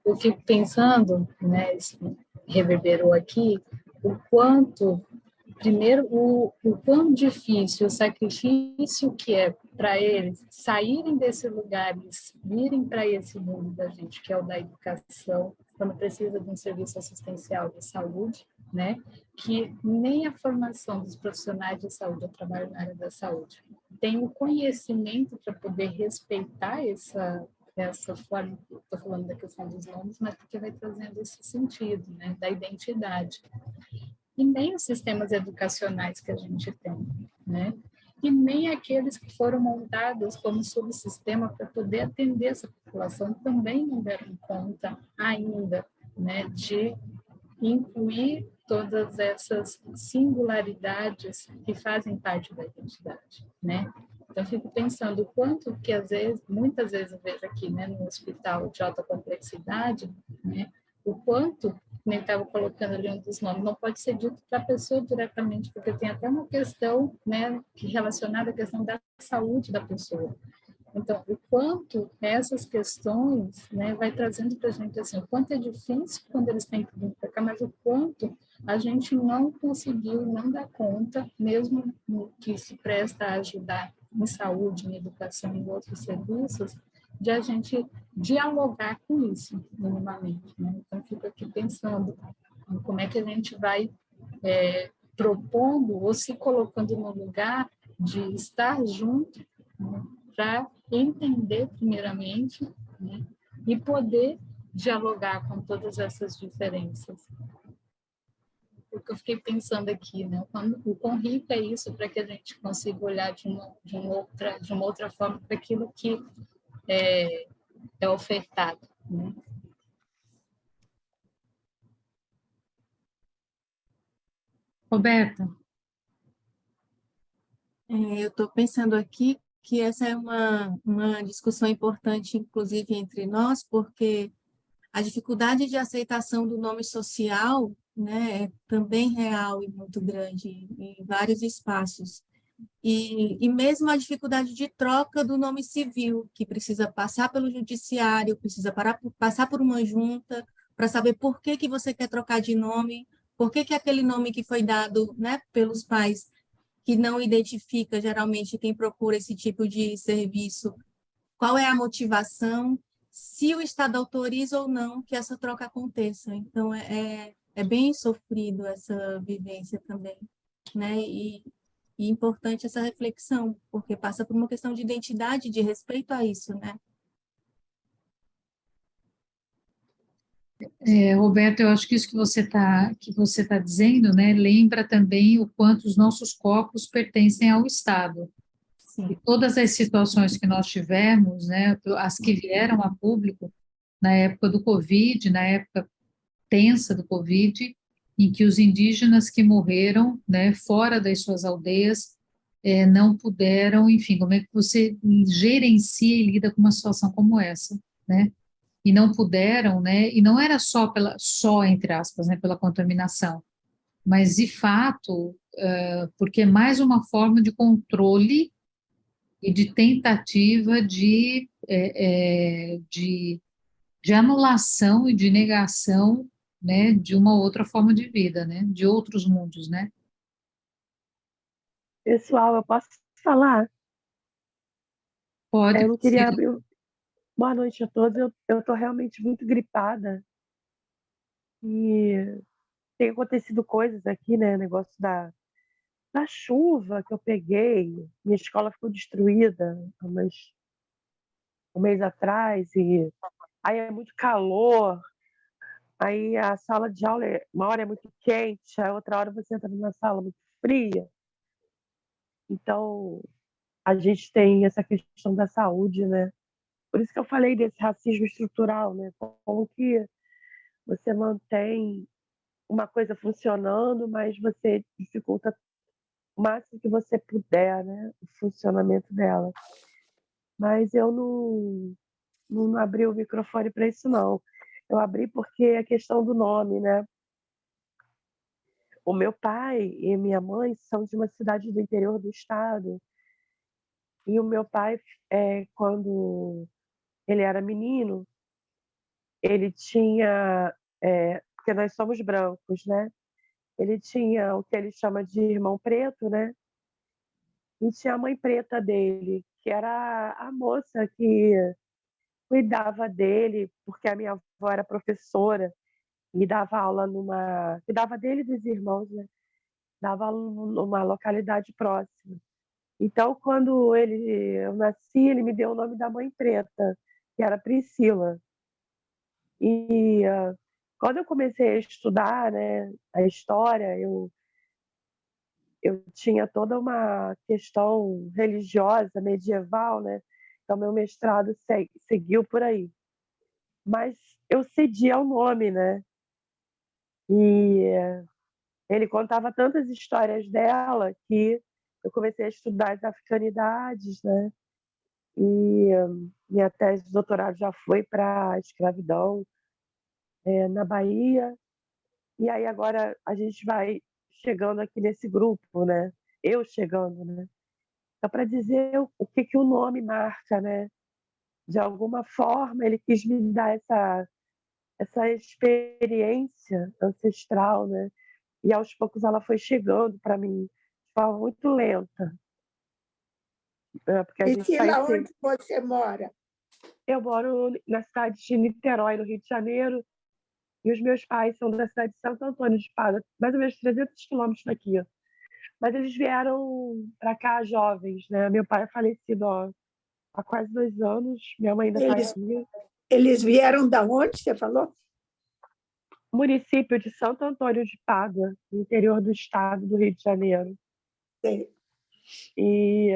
Eu fico pensando, né, isso reverberou aqui, o quanto, primeiro, o quão difícil, o sacrifício que é para eles saírem desse lugar e virem para esse mundo da gente, que é o da educação, quando precisa de um serviço assistencial de saúde, né, que nem a formação dos profissionais de saúde, eu trabalho na área da saúde, tem o conhecimento para poder respeitar essa forma, estou falando da questão dos nomes, mas porque vai trazendo esse sentido, né, da identidade. E nem os sistemas educacionais que a gente tem, né, e nem aqueles que foram montados como subsistema para poder atender essa população também não deram conta ainda, né, de incluir todas essas singularidades que fazem parte da identidade, né? Então, eu fico pensando o quanto que, às vezes, muitas vezes eu vejo aqui, né, no hospital de alta complexidade, né, o quanto, nem estava colocando ali um dos nomes, não pode ser dito para a pessoa diretamente, porque tem até uma questão, né, relacionada à questão da saúde da pessoa. Então, o quanto essas questões, né, vai trazendo para a gente, assim, o quanto é difícil quando eles têm que vir para cá, mas o quanto a gente não conseguiu, não dá conta, mesmo no que se presta a ajudar em saúde, em educação, em outros serviços, de a gente dialogar com isso, minimamente, né? Então, fico aqui pensando em como é que a gente vai propondo ou se colocando no lugar de estar junto, né, para entender primeiramente, né, e poder dialogar com todas essas diferenças. Porque eu fiquei pensando aqui, né, o quão rico é isso para que a gente consiga olhar de uma outra forma para aquilo que é ofertado, né? Roberta? Eu estou pensando aqui que essa é uma discussão importante, inclusive, entre nós, porque a dificuldade de aceitação do nome social, né, é também real e muito grande em vários espaços. E mesmo a dificuldade de troca do nome civil, que precisa passar pelo judiciário, precisa passar por uma junta para saber por que você quer trocar de nome, por que aquele nome que foi dado, né, pelos pais, que não identifica geralmente quem procura esse tipo de serviço, qual é a motivação, se o Estado autoriza ou não que essa troca aconteça. Então, é bem sofrido essa vivência também, né? E importante essa reflexão, porque passa por uma questão de identidade, de respeito a isso, né? Roberto, eu acho que isso que você tá dizendo, né, lembra também o quanto os nossos corpos pertencem ao Estado. Sim. E todas as situações que nós tivemos, né, as que vieram a público na época do Covid, na época tensa do Covid, em que os indígenas que morreram, né, fora das suas aldeias, não puderam, enfim, como é que você gerencia e lida com uma situação como essa, né? E não puderam, né? E não era só entre aspas, né, pela contaminação, mas de fato, porque é mais uma forma de controle e de tentativa de anulação e de negação né, de uma outra forma de vida, né, de outros mundos, né? Pessoal, eu posso falar? Pode, Eu não queria Priscila. abrir. Boa noite a todos. Eu tô realmente muito gripada e tem acontecido coisas aqui, né? Negócio da chuva que eu peguei. Minha escola ficou destruída um mês atrás e aí é muito calor. Aí a sala de aula, uma hora é muito quente, a outra hora você entra numa sala muito fria. Então, a gente tem essa questão da saúde, né? Por isso que eu falei desse racismo estrutural, né? Como que você mantém uma coisa funcionando, mas você dificulta o máximo que você puder, né? O funcionamento dela. Mas eu não abri o microfone para isso, não. Eu abri porque a questão do nome, né? O meu pai e minha mãe são de uma cidade do interior do estado. E o meu pai, quando ele era menino, ele tinha, porque nós somos brancos, né? Ele tinha o que ele chama de irmão preto, né? E tinha a mãe preta dele, que era a moça que cuidava dele, porque a minha avó era professora e dava aula cuidava dele e dos irmãos, né? Dava aula numa localidade próxima. Então, quando eu nasci, ele me deu o nome da mãe preta, que era Priscila. E quando eu comecei a estudar, né, a história, eu tinha toda uma questão religiosa, medieval, né? Então, meu mestrado seguiu por aí. Mas eu cedi ao nome, né? E ele contava tantas histórias dela que eu comecei a estudar as africanidades, né? E minha tese de doutorado já foi para a escravidão na Bahia. E aí agora a gente vai chegando aqui nesse grupo, né? Eu chegando, né? Só para dizer o que que o nome marca, né? De alguma forma ele quis me dar essa experiência ancestral, né? E aos poucos ela foi chegando para mim de forma muito lenta, né? Porque a gente está Priscila, onde você mora? Eu moro na cidade de Niterói, no Rio de Janeiro, e os meus pais são da cidade de Santo Antônio de Padua, mais ou menos 300 quilômetros daqui. Mas eles vieram para cá jovens, né? Meu pai é falecido há quase 2 anos, minha mãe ainda está aqui. Eles vieram da onde, você falou? Município de Santo Antônio de Pádua, no interior do estado do Rio de Janeiro. Sim. E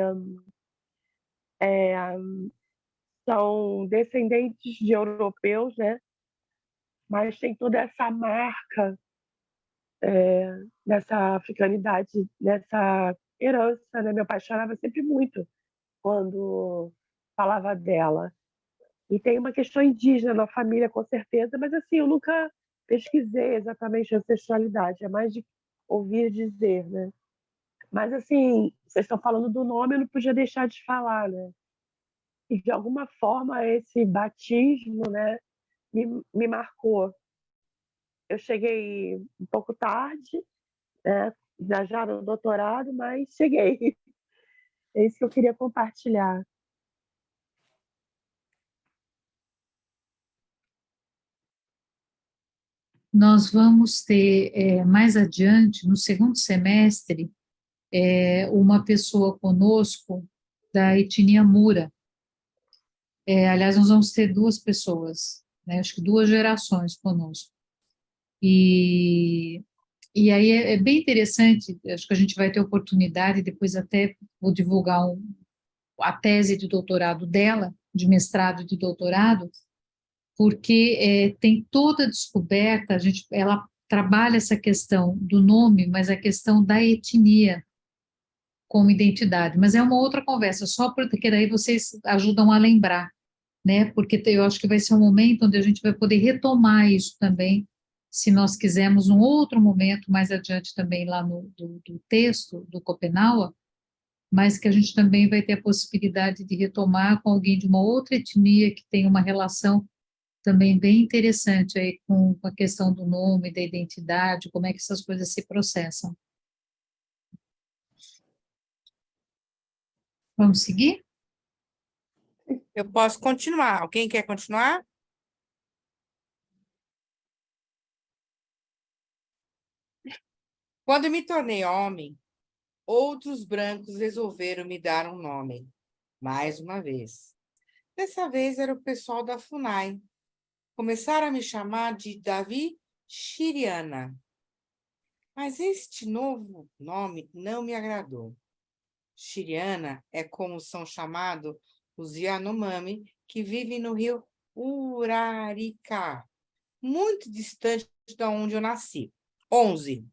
são descendentes de europeus, né? Mas tem toda essa marca dessa africanidade, dessa herança, né? Meu pai chorava sempre muito quando falava dela. E tem uma questão indígena na família, com certeza, mas assim, eu nunca pesquisei exatamente a ancestralidade, é mais de ouvir dizer, né? Mas assim, vocês estão falando do nome, eu não podia deixar de falar, né? E de alguma forma esse batismo, né, me marcou. Eu cheguei um pouco tarde, né, já no doutorado, mas cheguei. É isso que eu queria compartilhar. Nós vamos ter mais adiante, no segundo semestre, uma pessoa conosco da etnia Mura. Aliás, nós vamos ter 2 pessoas, né, acho que 2 gerações conosco. E aí é bem interessante, acho que a gente vai ter oportunidade, depois até vou divulgar a tese de doutorado dela, de mestrado e de doutorado, porque tem toda a descoberta, ela trabalha essa questão do nome, mas a questão da etnia como identidade, mas é uma outra conversa, só porque daí vocês ajudam a lembrar, né, porque eu acho que vai ser um momento onde a gente vai poder retomar isso também, se nós quisermos um outro momento mais adiante também lá do texto do Schopenhauer, mas que a gente também vai ter a possibilidade de retomar com alguém de uma outra etnia que tem uma relação também bem interessante aí com a questão do nome, da identidade, como é que essas coisas se processam. Vamos seguir? Eu posso continuar. Alguém quer continuar? Quando me tornei homem, outros brancos resolveram me dar um nome, mais uma vez. Dessa vez era o pessoal da FUNAI. Começaram a me chamar de Davi Chiriana. Mas este novo nome não me agradou. Chiriana é como são chamados os Yanomami, que vivem no rio Uraricá, muito distante de onde eu nasci. 11.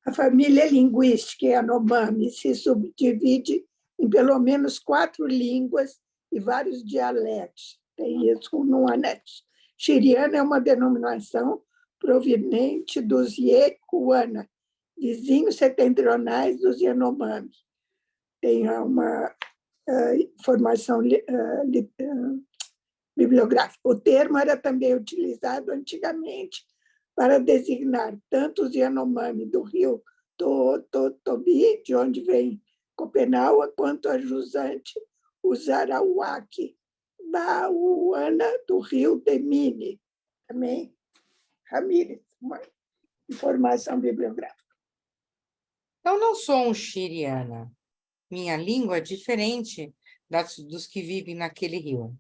A família linguística Yanomami se subdivide em pelo menos 4 línguas e vários dialetos. Tem isso no anexo. Chiriana é uma denominação proveniente dos Yekuana, vizinhos setentrionais dos Yanomami. Tem uma informação bibliográfica. O termo era também utilizado antigamente para designar tanto os Yanomami do rio Totobi, de onde vem Copenhague, quanto a jusante, os Arawak, Bauana, do rio Temine. Também, Ramírez, uma informação bibliográfica. Eu não sou um Chiriana. Minha língua é diferente dos que vivem naquele rio.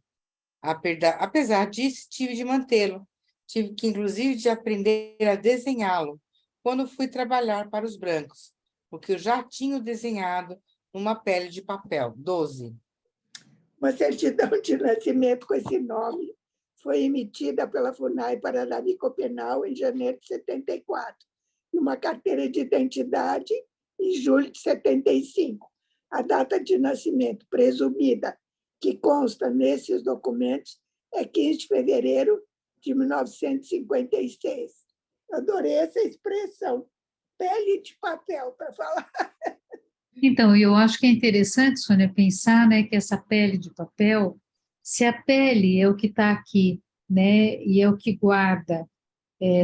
Apesar disso, tive de mantê-lo. Tive que, inclusive, de aprender a desenhá-lo quando fui trabalhar para os brancos, porque eu já tinha desenhado uma pele de papel. 12. Uma certidão de nascimento com esse nome foi emitida pela FUNAI para Davi Copenhague em janeiro de 74, e uma carteira de identidade em julho de 75. A data de nascimento presumida que consta nesses documentos é 15 de fevereiro de 1956. Adorei essa expressão, pele de papel, para falar. Então, eu acho que é interessante, Sônia, pensar, né, que essa pele de papel, se a pele é o que está aqui, né, e é o que guarda,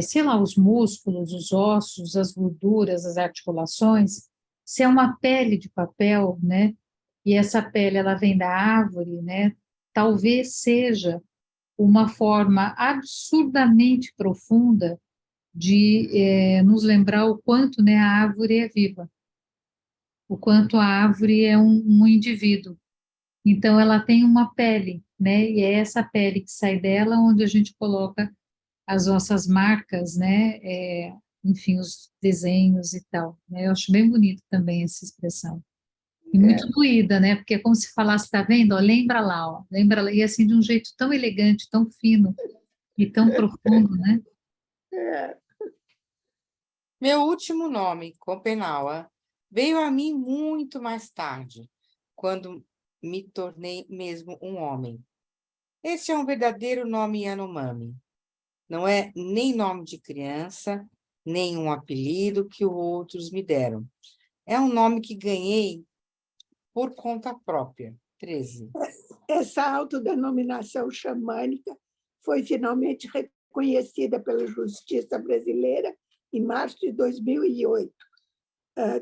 sei lá, os músculos, os ossos, as gorduras, as articulações, se é uma pele de papel, né, e essa pele ela vem da árvore, né, talvez seja uma forma absurdamente profunda de nos lembrar o quanto, né, a árvore é viva, o quanto a árvore é um indivíduo. Então, ela tem uma pele, né, e é essa pele que sai dela onde a gente coloca as nossas marcas, né, enfim, os desenhos e tal, né, eu acho bem bonito também essa expressão. E muito doída, né, porque é como se falasse, tá vendo, ó, lembra lá, ó, lembra lá, e assim, de um jeito tão elegante, tão fino e tão profundo, né. Meu último nome, Copenhague, veio a mim muito mais tarde, quando me tornei mesmo um homem. Este é um verdadeiro nome Yanomami. Não é nem nome de criança, nem um apelido que outros me deram. É um nome que ganhei por conta própria. 13. Essa autodenominação xamânica foi finalmente reconhecida pela Justiça Brasileira em março de 2008.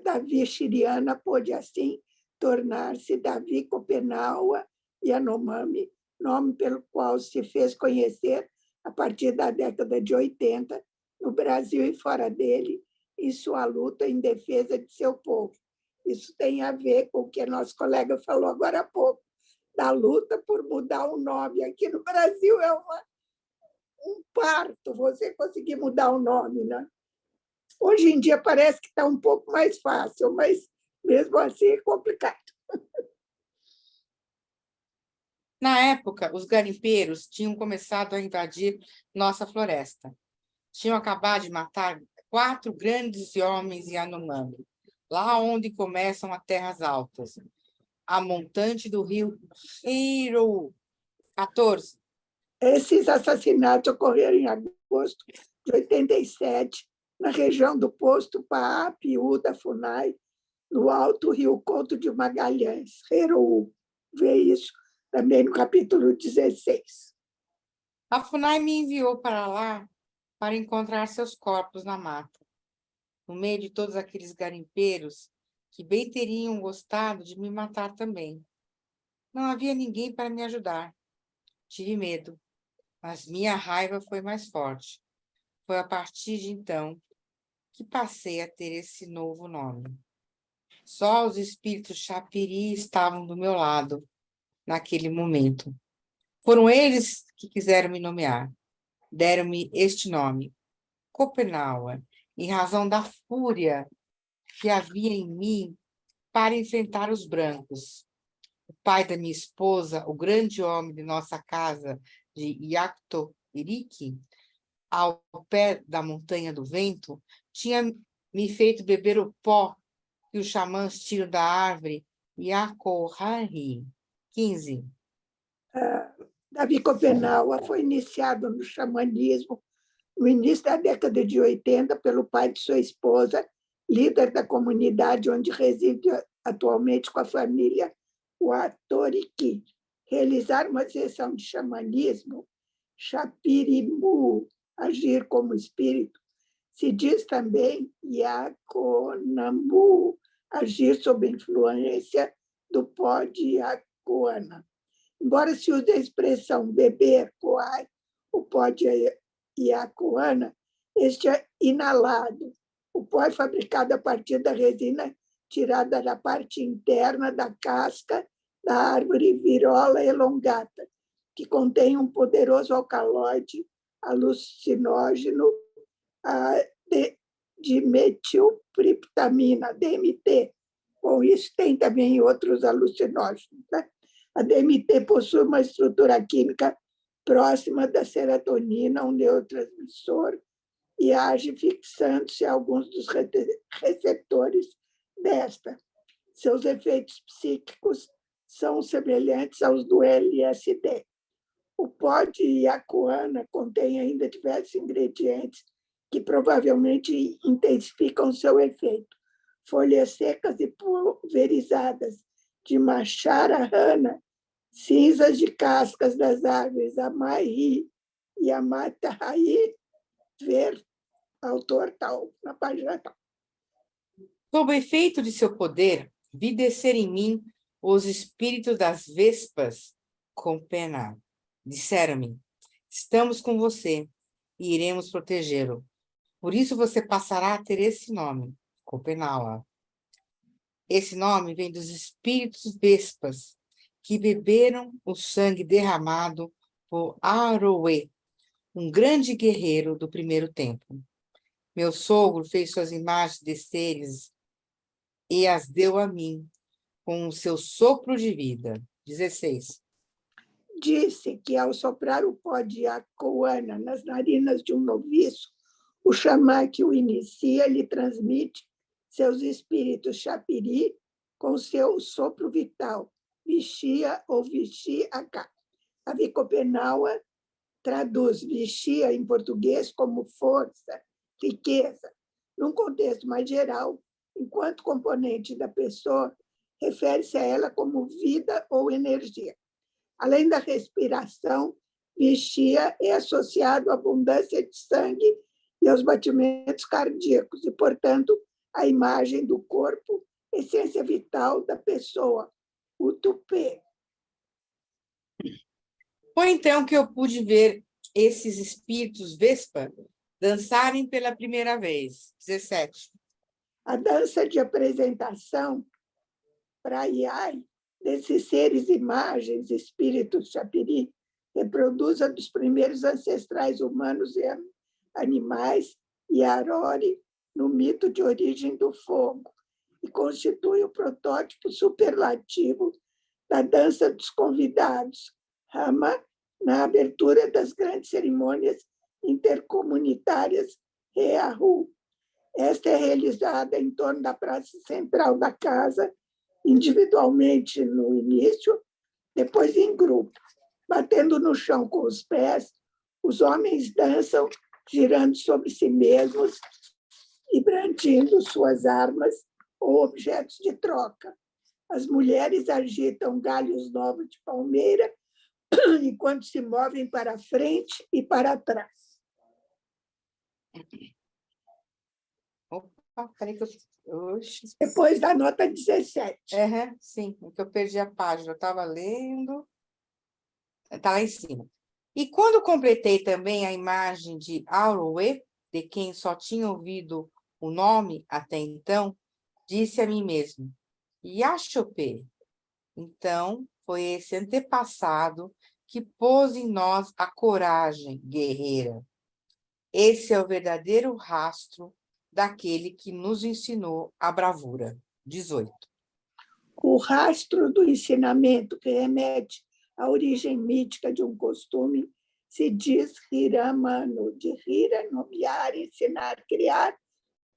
Davi Chiriana pôde, assim, tornar-se Davi Copenhague Yanomami, nome pelo qual se fez conhecer a partir da década de 80, no Brasil e fora dele, em sua luta em defesa de seu povo. Isso tem a ver com o que nosso colega falou agora há pouco, da luta por mudar o nome. Aqui no Brasil é um parto você conseguir mudar o nome, né? Hoje em dia parece que está um pouco mais fácil, mas mesmo assim é complicado. Na época, os garimpeiros tinham começado a invadir nossa floresta. Tinham acabado de matar 4 grandes homens Yanomami, lá onde começam as terras altas, a montante do rio Rio. 14. Esses assassinatos ocorreram em agosto de 87, na região do posto Paapiú da FUNAI, no Alto Rio Couto de Magalhães, Heroú. Vê isso também no capítulo 16. A FUNAI me enviou para lá para encontrar seus corpos na mata, no meio de todos aqueles garimpeiros que bem teriam gostado de me matar também. Não havia ninguém para me ajudar. Tive medo, mas minha raiva foi mais forte. Foi a partir de então que passei a ter esse novo nome. Só os espíritos Chapiri estavam do meu lado naquele momento. Foram eles que quiseram me nomear. Deram-me este nome, Copenhague, em razão da fúria que havia em mim para enfrentar os brancos. O pai da minha esposa, o grande homem de nossa casa de Iacto-Irique, ao pé da Montanha do Vento, tinha me feito beber o pó que os xamãs tiram da árvore Yacohari. 15. Davi Copenhague foi iniciado no xamanismo no início da década de 80 pelo pai de sua esposa, líder da comunidade onde reside atualmente com a família Watoriki. Realizar uma sessão de xamanismo, Chapirimu, agir como espírito, se diz também Yakonamu, agir sob influência do pó de Yakoana. Embora se use a expressão beber, coar, o pó de Yakoana, este é inalado. O pó é fabricado a partir da resina tirada da parte interna da casca da árvore Virola elongata, que contém um poderoso alcaloide alucinógeno de metiltriptamina, DMT. Bom, isso tem também outros alucinógenos, né? A DMT possui uma estrutura química próxima da serotonina, um neurotransmissor, e age fixando-se a alguns dos receptores desta. Seus efeitos psíquicos são semelhantes aos do LSD. O pó de Yacoana contém ainda diversos ingredientes que provavelmente intensificam seu efeito. Folhas secas e pulverizadas de Macharahana, cinzas de cascas das árvores Amai e Amatahai, ver autor tal, na página tal. Sob o efeito de seu poder, vi descer em mim os espíritos das vespas com pena. Disseram-me, estamos com você e iremos protegê-lo. Por isso você passará a ter esse nome, Copenhague. Esse nome vem dos espíritos vespas, que beberam o sangue derramado por Aroe, um grande guerreiro do primeiro tempo. Meu sogro fez suas imagens de seres e as deu a mim, com o seu sopro de vida. 16. Disse que, ao soprar o pó de Yacoana nas narinas de um noviço, o xamã que o inicia lhe transmite seus espíritos Chapiri com seu sopro vital, Vixia ou Vixiaca. A Copenhague traduz Vixia em português como força, riqueza. Num contexto mais geral, enquanto componente da pessoa, refere-se a ela como vida ou energia. Além da respiração, Vixia é associado à abundância de sangue e aos batimentos cardíacos, e, portanto, à imagem do corpo, essência vital da pessoa, o tupé. Foi então que eu pude ver esses espíritos Vespa dançarem pela primeira vez. 17. A dança de apresentação para Iai, desses seres, imagens, espíritos Chapiri, reproduz a dos primeiros ancestrais humanos e animais, Yarori, no mito de origem do fogo, e constitui o protótipo superlativo da dança dos convidados, Rama, na abertura das grandes cerimônias intercomunitárias Reahu. Esta é realizada em torno da praça central da casa, individualmente no início, depois em grupo. Batendo no chão com os pés, os homens dançam, girando sobre si mesmos e brandindo suas armas ou objetos de troca. As mulheres agitam galhos novos de palmeira enquanto se movem para frente e para trás. Opa, peraí que Oxi. Depois da nota 17. Sim, porque eu perdi a página, eu estava lendo. Está lá em cima. E quando completei também a imagem de Aroe, de quem só tinha ouvido o nome até então, disse a mim mesmo, Yaxopé. Então, foi esse antepassado que pôs em nós a coragem guerreira. Esse é o verdadeiro rastro daquele que nos ensinou a bravura. 18. O rastro do ensinamento que remete à origem mítica de um costume se diz Hiramano, de Hira, nomear, ensinar, criar,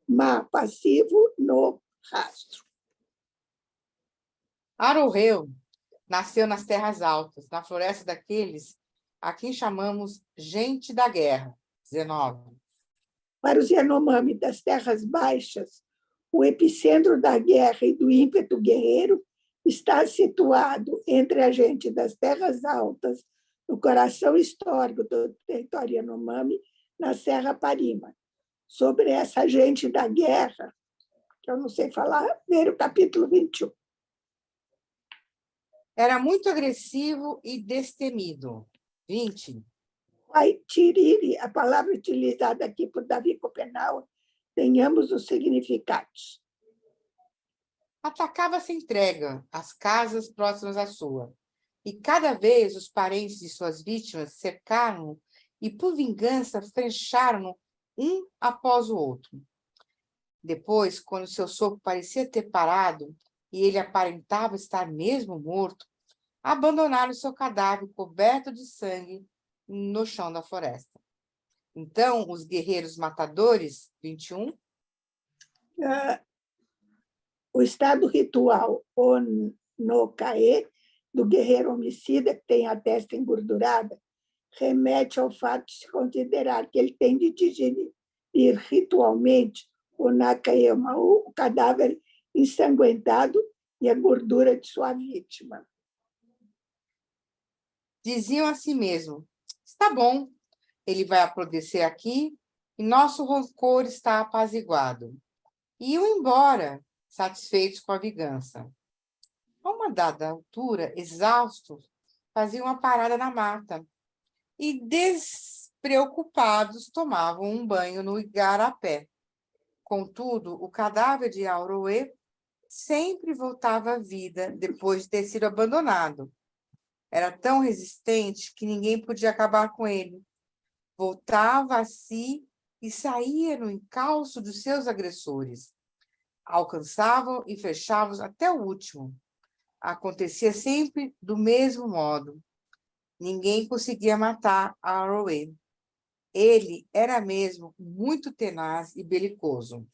ma, passivo, no, rastro. Aroheu nasceu nas terras altas, na floresta daqueles a quem chamamos gente da guerra. 19. Para os Yanomami das terras baixas, o epicentro da guerra e do ímpeto guerreiro está situado entre a gente das terras altas, no coração histórico do território Yanomami, na Serra Parima. Sobre essa gente da guerra, que eu não sei falar, ver o capítulo 21. Era muito agressivo e destemido. 20. Aitiriri, a palavra utilizada aqui por Davi Copenau, tem ambos os significados. Atacava sem trégua as casas próximas à sua, e cada vez os parentes de suas vítimas cercaram-no e, por vingança, fecharam-no um após o outro. Depois, quando seu soco parecia ter parado e ele aparentava estar mesmo morto, abandonaram seu cadáver coberto de sangue no chão da floresta. Então, os guerreiros matadores, 21, o estado ritual Onokae, do guerreiro homicida que tem a testa engordurada, remete ao fato de se considerar que ele tem de digerir ritualmente o Nakaemau, o cadáver ensanguentado e a gordura de sua vítima. diziam a si mesmo, está bom, ele vai apodrecer aqui e nosso rancor está apaziguado. E iam embora, satisfeitos com a vingança. A uma dada altura, exaustos, faziam uma parada na mata e, despreocupados, tomavam um banho no igarapé. Contudo, o cadáver de Aroe sempre voltava à vida depois de ter sido abandonado. Era tão resistente que ninguém podia acabar com ele. Voltava a si e saía no encalço dos seus agressores. Alcançavam e fechavam até o último. Acontecia sempre do mesmo modo. Ninguém conseguia matar Aroe. Ele era mesmo muito tenaz e belicoso.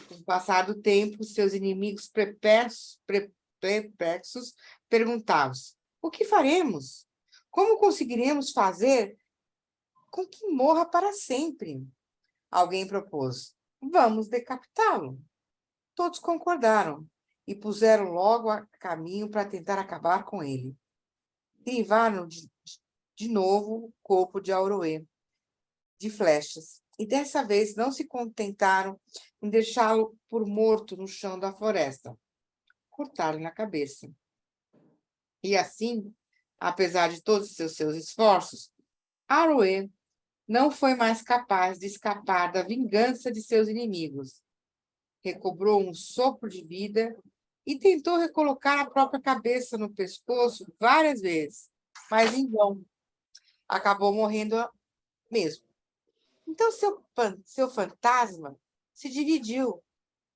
Com o passar do tempo, seus inimigos perplexos perguntavam-se: o que faremos? Como conseguiremos fazer com que morra para sempre? Alguém propôs: vamos decapitá-lo. Todos concordaram e puseram logo a caminho para tentar acabar com ele. Crivaram de novo o corpo de Aroe de flechas, e dessa vez não se contentaram em deixá-lo por morto no chão da floresta. Cortaram-lhe a cabeça. E assim, apesar de todos os seus esforços, Aroe não foi mais capaz de escapar da vingança de seus inimigos. Recobrou um sopro de vida e tentou recolocar a própria cabeça no pescoço várias vezes, mas em vão. Acabou morrendo mesmo. Então, seu fantasma se dividiu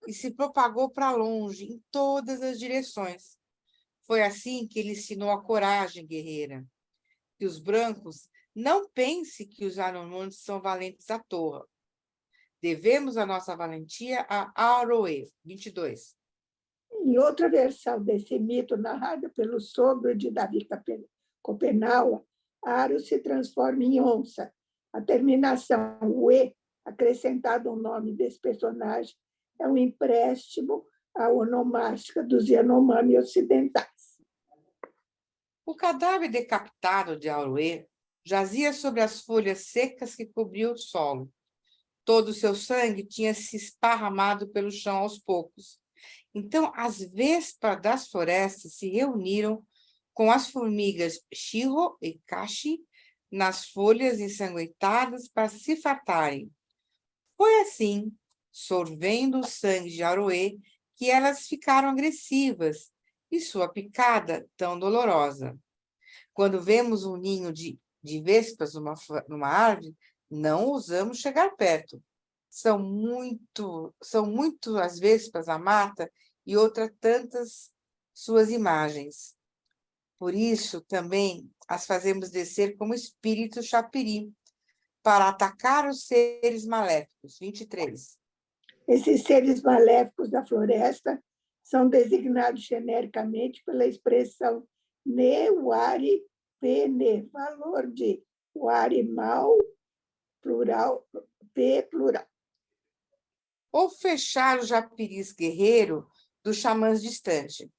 e se propagou para longe, em todas as direções. Foi assim que ele ensinou a coragem guerreira. Que os brancos não pensem que os Yanomamis são valentes à toa. Devemos a nossa valentia a Aroe, 22. Em outra versão desse mito, narrada pelo sogro de Davi Copenaua, Aro se transforma em onça. A terminação "ue", acrescentado ao nome desse personagem, é um empréstimo à onomástica dos Yanomami ocidentais. O cadáver decapitado de Aroê jazia sobre as folhas secas que cobriam o solo. Todo o seu sangue tinha se esparramado pelo chão aos poucos. Então, as vespas das florestas se reuniram com as formigas Shiro e Kashi nas folhas ensanguentadas para se fartarem. Foi assim, sorvendo o sangue de Aroê, que elas ficaram agressivas e sua picada tão dolorosa. Quando vemos um ninho de vespas numa árvore, não ousamos chegar perto. São muito as vespas a mata e outras tantas suas imagens. Por isso, também as fazemos descer como espírito chapiri, para atacar os seres maléficos. 23. Esses seres maléficos da floresta são designados genericamente pela expressão ne, wari, pene, valor de wari, mal, plural, p, plural. Ou fechar o japiris guerreiro dos xamãs distante.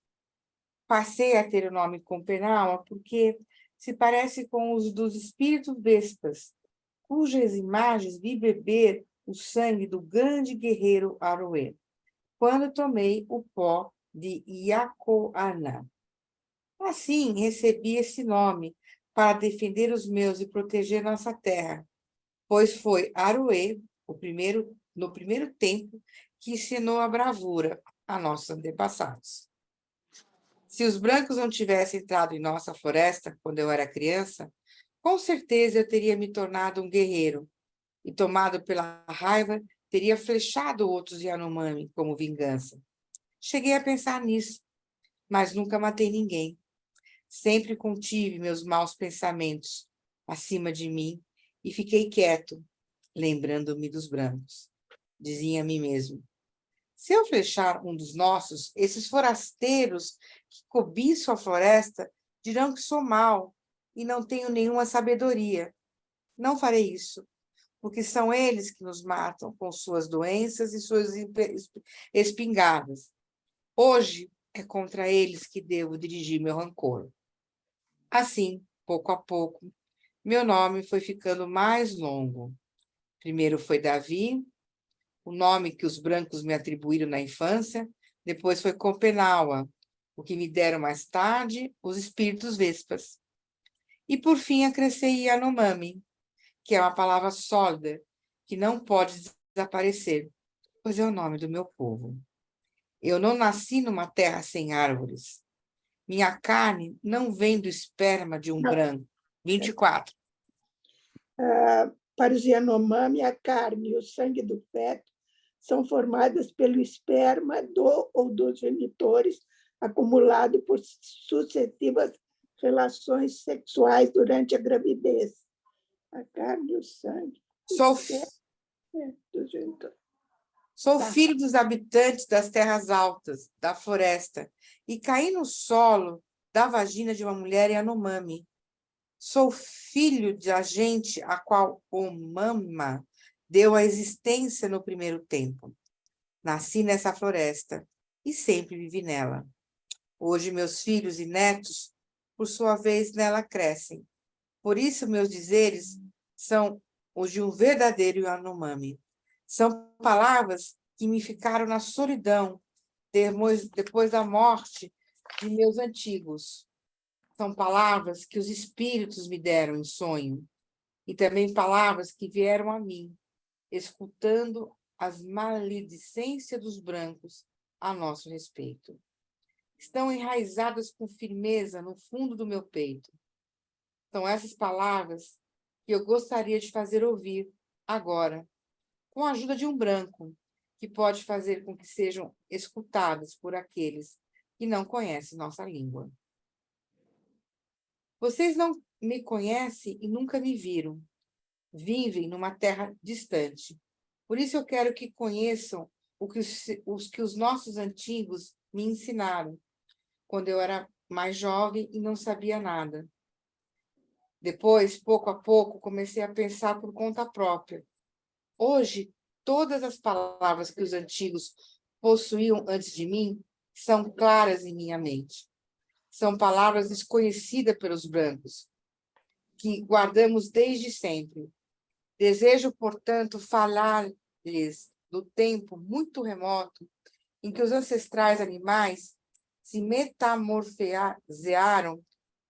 Passei a ter o nome Compenal porque se parece com os dos espíritos vespas, cujas imagens vi beber o sangue do grande guerreiro Aroê, quando tomei o pó de Iacoanã. Assim, recebi esse nome para defender os meus e proteger nossa terra, pois foi Aroê, no primeiro tempo, que ensinou a bravura a nossos antepassados. Se os brancos não tivessem entrado em nossa floresta quando eu era criança, com certeza eu teria me tornado um guerreiro e, tomado pela raiva, teria flechado outros Yanomami como vingança. Cheguei a pensar nisso, mas nunca matei ninguém. Sempre contive meus maus pensamentos acima de mim e fiquei quieto, lembrando-me dos brancos. Dizia a mim mesmo: se eu flechar um dos nossos, esses forasteiros que cobiçam a floresta dirão que sou mau e não tenho nenhuma sabedoria. Não farei isso, porque são eles que nos matam com suas doenças e suas espingardas. Hoje é contra eles que devo dirigir meu rancor. Assim, pouco a pouco, meu nome foi ficando mais longo. Primeiro foi Davi, o nome que os brancos me atribuíram na infância, depois foi Compenaua, o que me deram mais tarde os espíritos vespas. E, por fim, acresci Yanomami, que é uma palavra sólida, que não pode desaparecer, pois é o nome do meu povo. Eu não nasci numa terra sem árvores. Minha carne não vem do esperma de um branco. 24. Para os Yanomami, a carne e o sangue do feto são formadas pelo esperma do ou dos genitores acumulado por sucessivas relações sexuais durante a gravidez. A carne e o sangue. Sou filho dos habitantes das terras altas, da floresta, e caí no solo da vagina de uma mulher Yanomami. Sou filho da gente a qual o Mama deu a existência no primeiro tempo. Nasci nessa floresta e sempre vivi nela. Hoje meus filhos e netos, por sua vez, nela crescem. Por isso meus dizeres são os de um verdadeiro Yanomami. São palavras que me ficaram na solidão depois da morte de meus antigos. São palavras que os espíritos me deram em sonho. E também palavras que vieram a mim, escutando as maledicências dos brancos a nosso respeito. Estão enraizadas com firmeza no fundo do meu peito. São essas palavras que eu gostaria de fazer ouvir agora, com a ajuda de um branco, que pode fazer com que sejam escutadas por aqueles que não conhecem nossa língua. Vocês não me conhecem e nunca me viram. Vivem numa terra distante. Por isso eu quero que conheçam os nossos antigos me ensinaram, quando eu era mais jovem e não sabia nada. Depois, pouco a pouco, comecei a pensar por conta própria. Hoje, todas as palavras que os antigos possuíam antes de mim são claras em minha mente. são palavras desconhecidas pelos brancos, que guardamos desde sempre. Desejo, portanto, falar-lhes do tempo muito remoto em que os ancestrais animais se metamorfosearam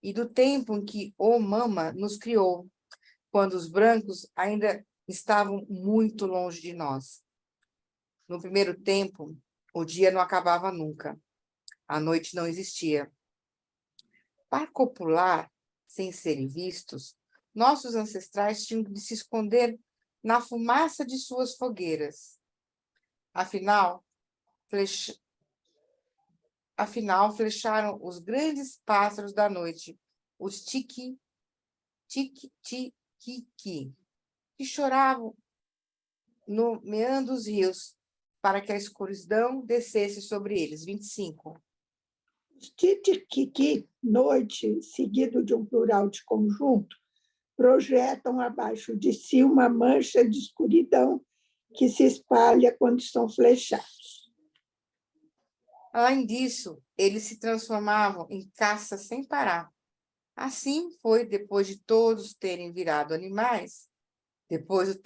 e do tempo em que o Mama nos criou, quando os brancos ainda estavam muito longe de nós. No primeiro tempo, o dia não acabava nunca. A noite não existia. Para copular, sem serem vistos, nossos ancestrais tinham de se esconder na fumaça de suas fogueiras. Afinal, flecharam os grandes pássaros da noite, os tiqui, que choravam no meandro dos rios, para que a escuridão descesse sobre eles. 25. Titiquiqui, noite, seguido de um plural de conjunto, projetam abaixo de si uma mancha de escuridão que se espalha quando são flechados. Além disso, eles se transformavam em caça sem parar. Assim foi depois de todos terem virado animais, depois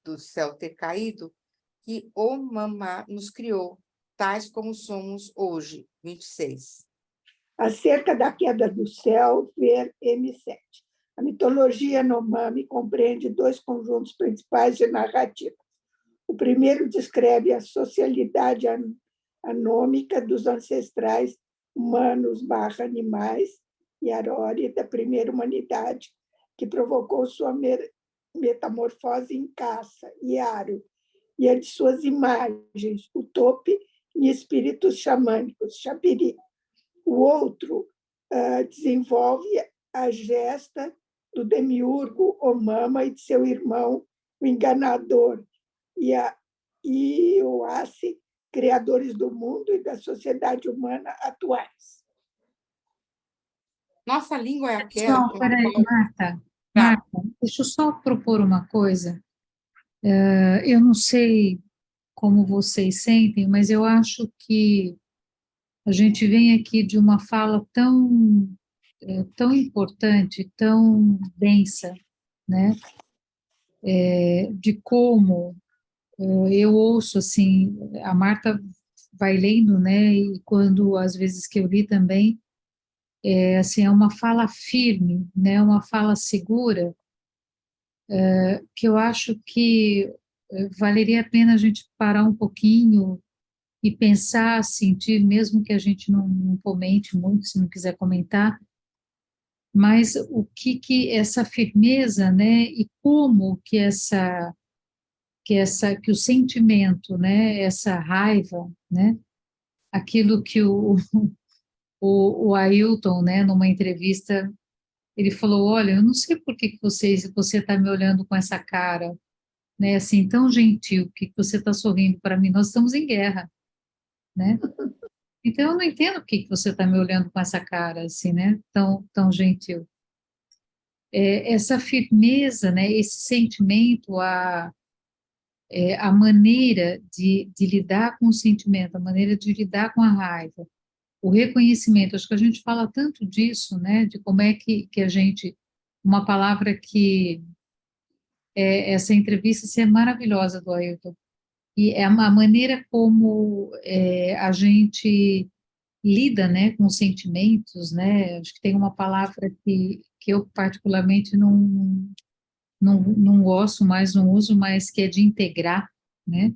do céu ter caído, que o Mamá nos criou, tais como somos hoje. 26. Acerca da queda do céu, ver M7. A mitologia Yanomami compreende dois conjuntos principais de narrativas. O primeiro descreve a socialidade anômica dos ancestrais humanos/animais, Yarori, da primeira humanidade, que provocou sua metamorfose em caça, Yaru, e a de suas imagens, o Topi, e espíritos xamânicos, Xapiri. O outro desenvolve a gesta do demiurgo Omama e de seu irmão, o enganador, e o Asi, criadores do mundo e da sociedade humana atuais. Nossa língua é aquela... Pessoal, peraí, Marta, deixa eu só propor uma coisa. Eu não sei como vocês sentem, mas eu acho que a gente vem aqui de uma fala tão importante, tão densa, né? De como eu ouço, assim, a Marta vai lendo, né? E quando, às vezes que eu li também, assim, é uma fala firme, né? Uma fala segura, que eu acho que valeria a pena a gente parar um pouquinho e pensar, sentir, mesmo que a gente não comente muito, se não quiser comentar, mas o que essa firmeza, né, e como que o sentimento, né, essa raiva, né, aquilo que o Ailton, né, numa entrevista, ele falou, olha, eu não sei por que você está me olhando com essa cara, né, assim, tão gentil, que você está sorrindo para mim, nós estamos em guerra, né? Então, eu não entendo por que você está me olhando com essa cara, assim, né, tão gentil. Essa firmeza, né, esse sentimento, a maneira de lidar com o sentimento, a maneira de lidar com a raiva, o reconhecimento, acho que a gente fala tanto disso, né, de como é que a gente, uma palavra que, essa entrevista assim, é maravilhosa do Ailton, e é a maneira como a gente lida, né, com os sentimentos, né, acho que tem uma palavra que eu particularmente não gosto mais, não uso mais, que é de integrar, né,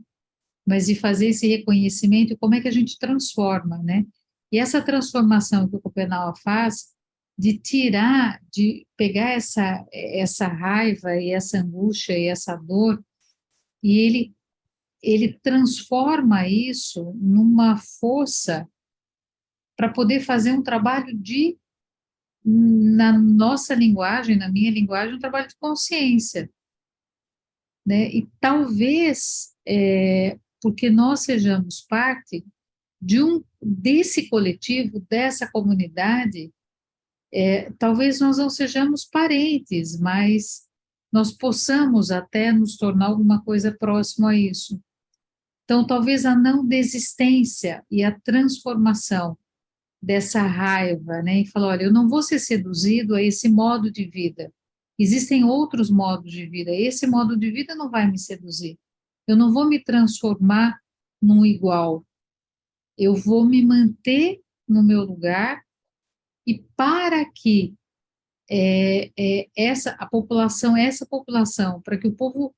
mas de fazer esse reconhecimento e como é que a gente transforma, né, e essa transformação que o Copenau faz, de pegar essa raiva e essa angústia e essa dor, e ele transforma isso numa força para poder fazer um trabalho na nossa linguagem, na minha linguagem, um trabalho de consciência, né? E talvez, porque nós sejamos parte desse coletivo, dessa comunidade, talvez nós não sejamos parentes, mas nós possamos até nos tornar alguma coisa próximo a isso. Então, talvez a não desistência e a transformação dessa raiva, né? E falou, olha, eu não vou ser seduzido a esse modo de vida. Existem outros modos de vida. Esse modo de vida não vai me seduzir. Eu não vou me transformar num igual. Eu vou me manter no meu lugar e para que essa população, para que o povo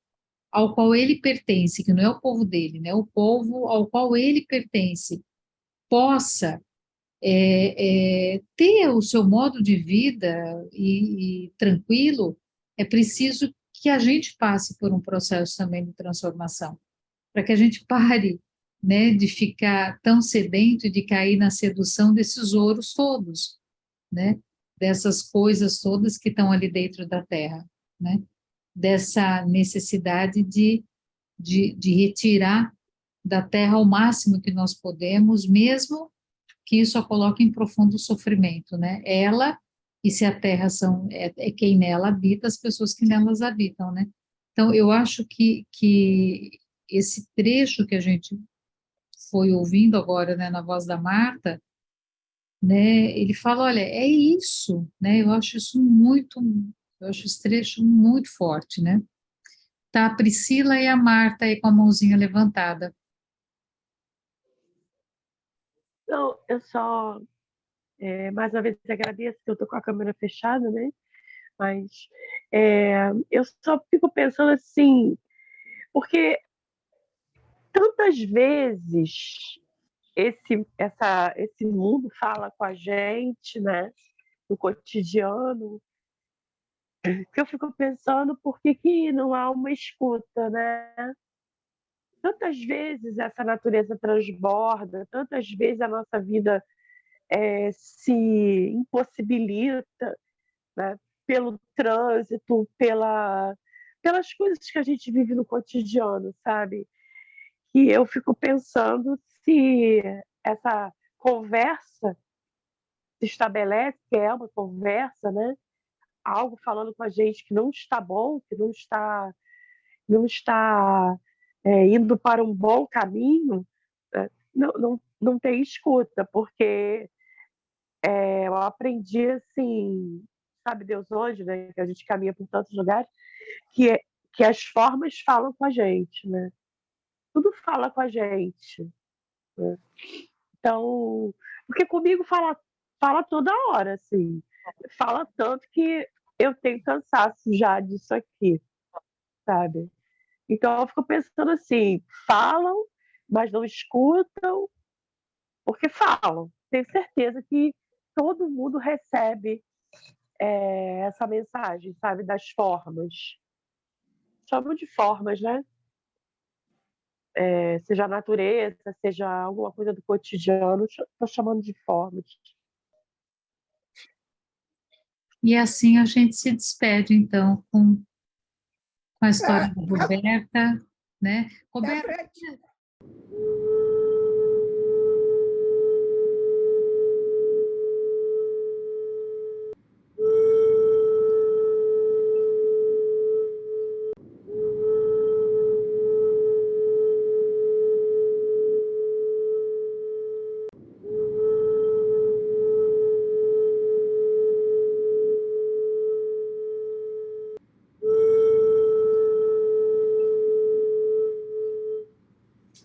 ao qual ele pertence, que não é o povo dele, né? O povo ao qual ele pertence, possa ter o seu modo de vida e tranquilo, é preciso que a gente passe por um processo também de transformação, para que a gente pare, né, de ficar tão sedento e de cair na sedução desses ouros todos, né, dessas coisas todas que estão ali dentro da terra, né, dessa necessidade de retirar da terra o máximo que nós podemos, mesmo que isso a coloque em profundo sofrimento, né? Ela, e se a terra é quem nela habita, as pessoas que nelas habitam, né? Então, eu acho que esse trecho que a gente foi ouvindo agora, né, na voz da Marta, né, ele fala, olha, é isso, né? Eu acho esse trecho muito forte, né? Tá a Priscila e a Marta aí com a mãozinha levantada. Não, eu só, mais uma vez, agradeço que eu estou com a câmera fechada, né? Mas eu só fico pensando assim, porque tantas vezes esse mundo fala com a gente, né? No cotidiano, que eu fico pensando por que não há uma escuta, né? Tantas vezes essa natureza transborda, tantas vezes a nossa vida se impossibilita, né? Pelo trânsito, pelas coisas que a gente vive no cotidiano, sabe? E eu fico pensando se essa conversa se estabelece, que é uma conversa, né? Algo falando com a gente que não está bom, que não está indo para um bom caminho, né? Não tem escuta, porque eu aprendi assim, sabe Deus hoje, né? Que a gente caminha por tantos lugares, que as formas falam com a gente, né? Tudo fala com a gente, né? Então, porque comigo fala toda hora, assim. Fala tanto que eu tenho cansaço já disso aqui, sabe? Então eu fico pensando assim, falam, mas não escutam, porque falam. Tenho certeza que todo mundo recebe essa mensagem, sabe, das formas. Chamo de formas, né? Seja a natureza, seja alguma coisa do cotidiano, estou chamando de formas. E assim a gente se despede, então, com a história da Roberta, né? Roberta,